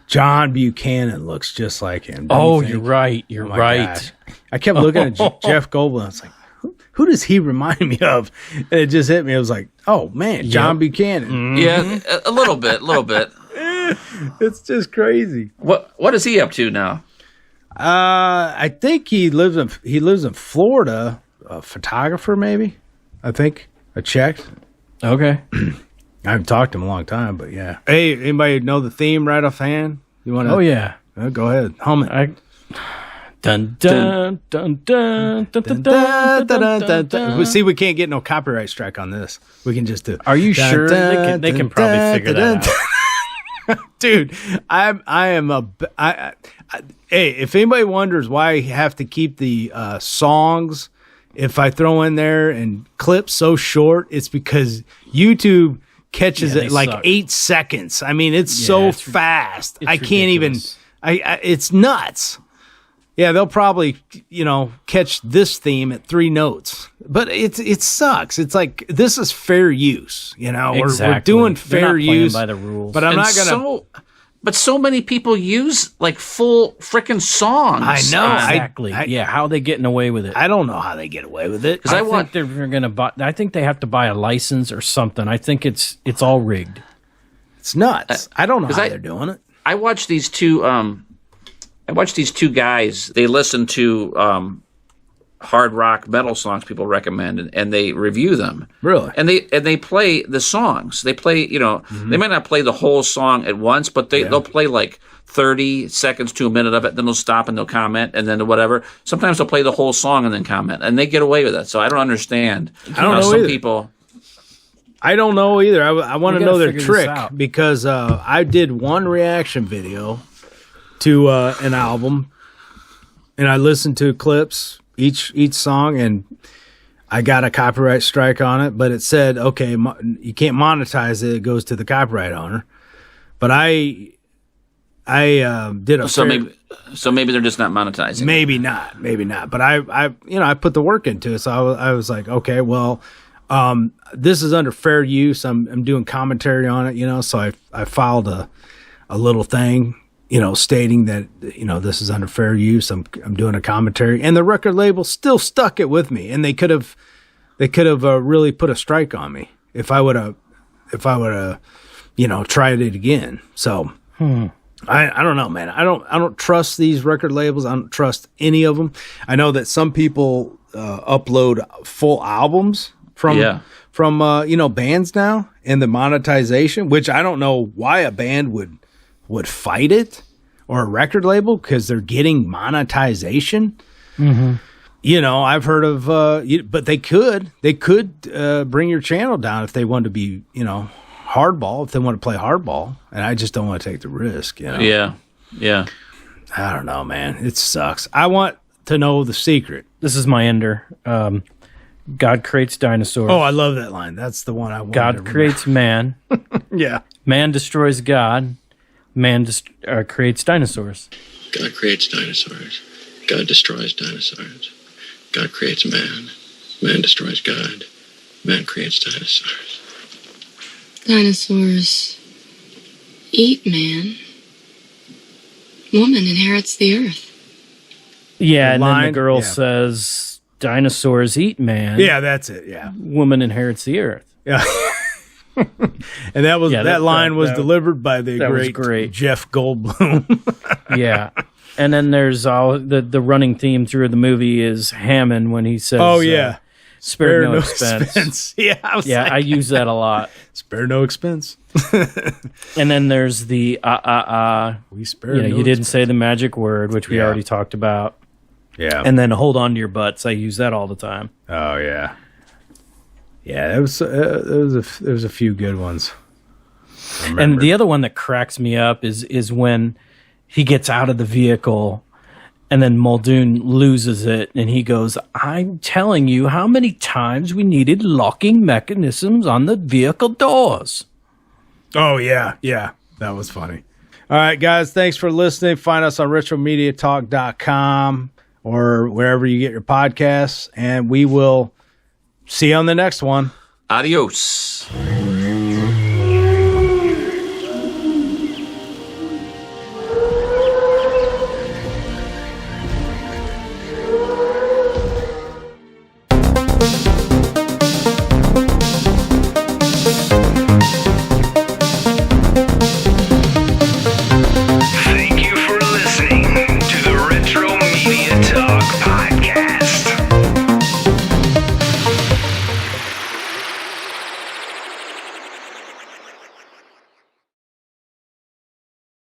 Speaker 1: John Buchanan looks just like him.
Speaker 2: Oh, you're right. You're
Speaker 1: Oh my
Speaker 2: right.
Speaker 1: God. I kept looking at Jeff Goldblum. I was like, who does he remind me of? And it just hit me. I was like, oh, man, John Buchanan.
Speaker 3: Yeah, a little bit.
Speaker 1: It's just crazy.
Speaker 3: What is he up to now?
Speaker 1: I think he lives in Florida. A photographer, maybe. I think I checked.
Speaker 2: Okay.
Speaker 1: I haven't talked to him in a long time, but yeah. Hey, anybody know the theme right offhand? You want to?
Speaker 2: Oh, yeah.
Speaker 1: Go ahead, hum it.
Speaker 2: Dun, dun, dun, dun, dun, dun, dun, dun, dun, dun.
Speaker 1: See, we can't get no copyright strike on this. We can just do.
Speaker 2: Are you sure? They can probably figure that out.
Speaker 1: Dude, hey, if anybody wonders why I have to keep the songs, if I throw in there and clips so short, it's because YouTube catches
Speaker 2: Yeah,
Speaker 1: it
Speaker 2: they
Speaker 1: like
Speaker 2: suck.
Speaker 1: 8 seconds. I mean, it's so
Speaker 2: it's
Speaker 1: fast.
Speaker 2: it's
Speaker 1: I can't
Speaker 2: ridiculous.
Speaker 1: even. It's nuts. Yeah, they'll probably, catch this theme at 3 notes. But it sucks. It's like, this is fair use, We're
Speaker 2: Exactly.
Speaker 1: doing
Speaker 2: They're
Speaker 1: fair
Speaker 2: not playing
Speaker 1: use.
Speaker 2: by the rules.
Speaker 1: But I'm
Speaker 3: And
Speaker 1: not going to.
Speaker 3: But so many people use like full freaking songs.
Speaker 1: I know.
Speaker 2: Exactly. How are they getting away with it?
Speaker 1: I don't know how they get away with it.
Speaker 2: I think they're going to buy. I think they have to buy a license or something. I think it's all rigged.
Speaker 1: It's nuts. I don't know how they're doing it.
Speaker 3: I watched these two. I watched these two guys. They listen to hard rock metal songs people recommend, and they review them.
Speaker 1: Really?
Speaker 3: And they play the songs. They play, they might not play the whole song at once, but they'll play like 30 seconds to a minute of it, then they'll stop and they'll comment, and then whatever. Sometimes they'll play the whole song and then comment, and they get away with it. So I don't understand.
Speaker 1: I don't know
Speaker 3: some
Speaker 1: either.
Speaker 3: people.
Speaker 1: I don't know either. I want to know their
Speaker 2: figure this
Speaker 1: trick
Speaker 2: out.
Speaker 1: because I did one reaction video to an album, and I listened to clips each song, and I got a copyright strike on it, but it said, okay, you can't monetize it. It goes to the copyright owner. But I did a
Speaker 3: So maybe they're just not monetizing.
Speaker 1: maybe not. But I put the work into it, so I was like, okay, well, this is under fair use. I'm doing commentary on it, so I filed a little thing, stating that, this is under fair use. I'm doing a commentary, and the record label still stuck it with me, and they could have really put a strike on me if I would have tried it again. So I don't know, man. I don't trust these record labels. I don't trust any of them. I know that some people upload full albums from bands now, and the monetization, which I don't know why a band would fight it, or a record label, because they're getting monetization. Mm-hmm. I've heard of, but they could bring your channel down if they want to be, hardball, if they want to play hardball, and I just don't want to take the risk.
Speaker 3: Yeah.
Speaker 1: I don't know, man. It sucks. I want to know the secret.
Speaker 2: This is my ender. God creates dinosaurs.
Speaker 1: Oh, I love that line. That's the one I want.
Speaker 2: God creates man.
Speaker 1: Yeah.
Speaker 2: Man destroys God. Man creates dinosaurs.
Speaker 5: God creates dinosaurs. God destroys dinosaurs. God creates man. Man destroys God. Man creates dinosaurs.
Speaker 6: Dinosaurs eat man. Woman inherits the earth.
Speaker 2: Yeah, and then
Speaker 1: line,
Speaker 2: the girl
Speaker 1: yeah.
Speaker 2: says, dinosaurs eat man.
Speaker 1: Yeah, that's it. Yeah.
Speaker 2: Woman inherits the earth.
Speaker 1: Yeah. And that line was delivered by the great Jeff Goldblum.
Speaker 2: Yeah. And then there's all the running theme through the movie is Hammond when he says,
Speaker 1: Oh, yeah.
Speaker 2: Spare no expense.
Speaker 1: Yeah,
Speaker 2: I use that a lot.
Speaker 1: Spare no expense.
Speaker 2: And then there's the
Speaker 1: We spare no
Speaker 2: you didn't
Speaker 1: expense.
Speaker 2: say the magic word, which we already talked about.
Speaker 1: Yeah.
Speaker 2: And then hold on to your butts. I use that all the time.
Speaker 1: Oh, yeah. Yeah, there was a few good ones.
Speaker 2: And the other one that cracks me up is when he gets out of the vehicle and then Muldoon loses it and he goes, I'm telling you how many times we needed locking mechanisms on the vehicle doors.
Speaker 1: Oh, yeah. Yeah, that was funny. All right, guys, thanks for listening. Find us on retromediatalk.com or wherever you get your podcasts, and we will see you on the next one.
Speaker 3: Adios.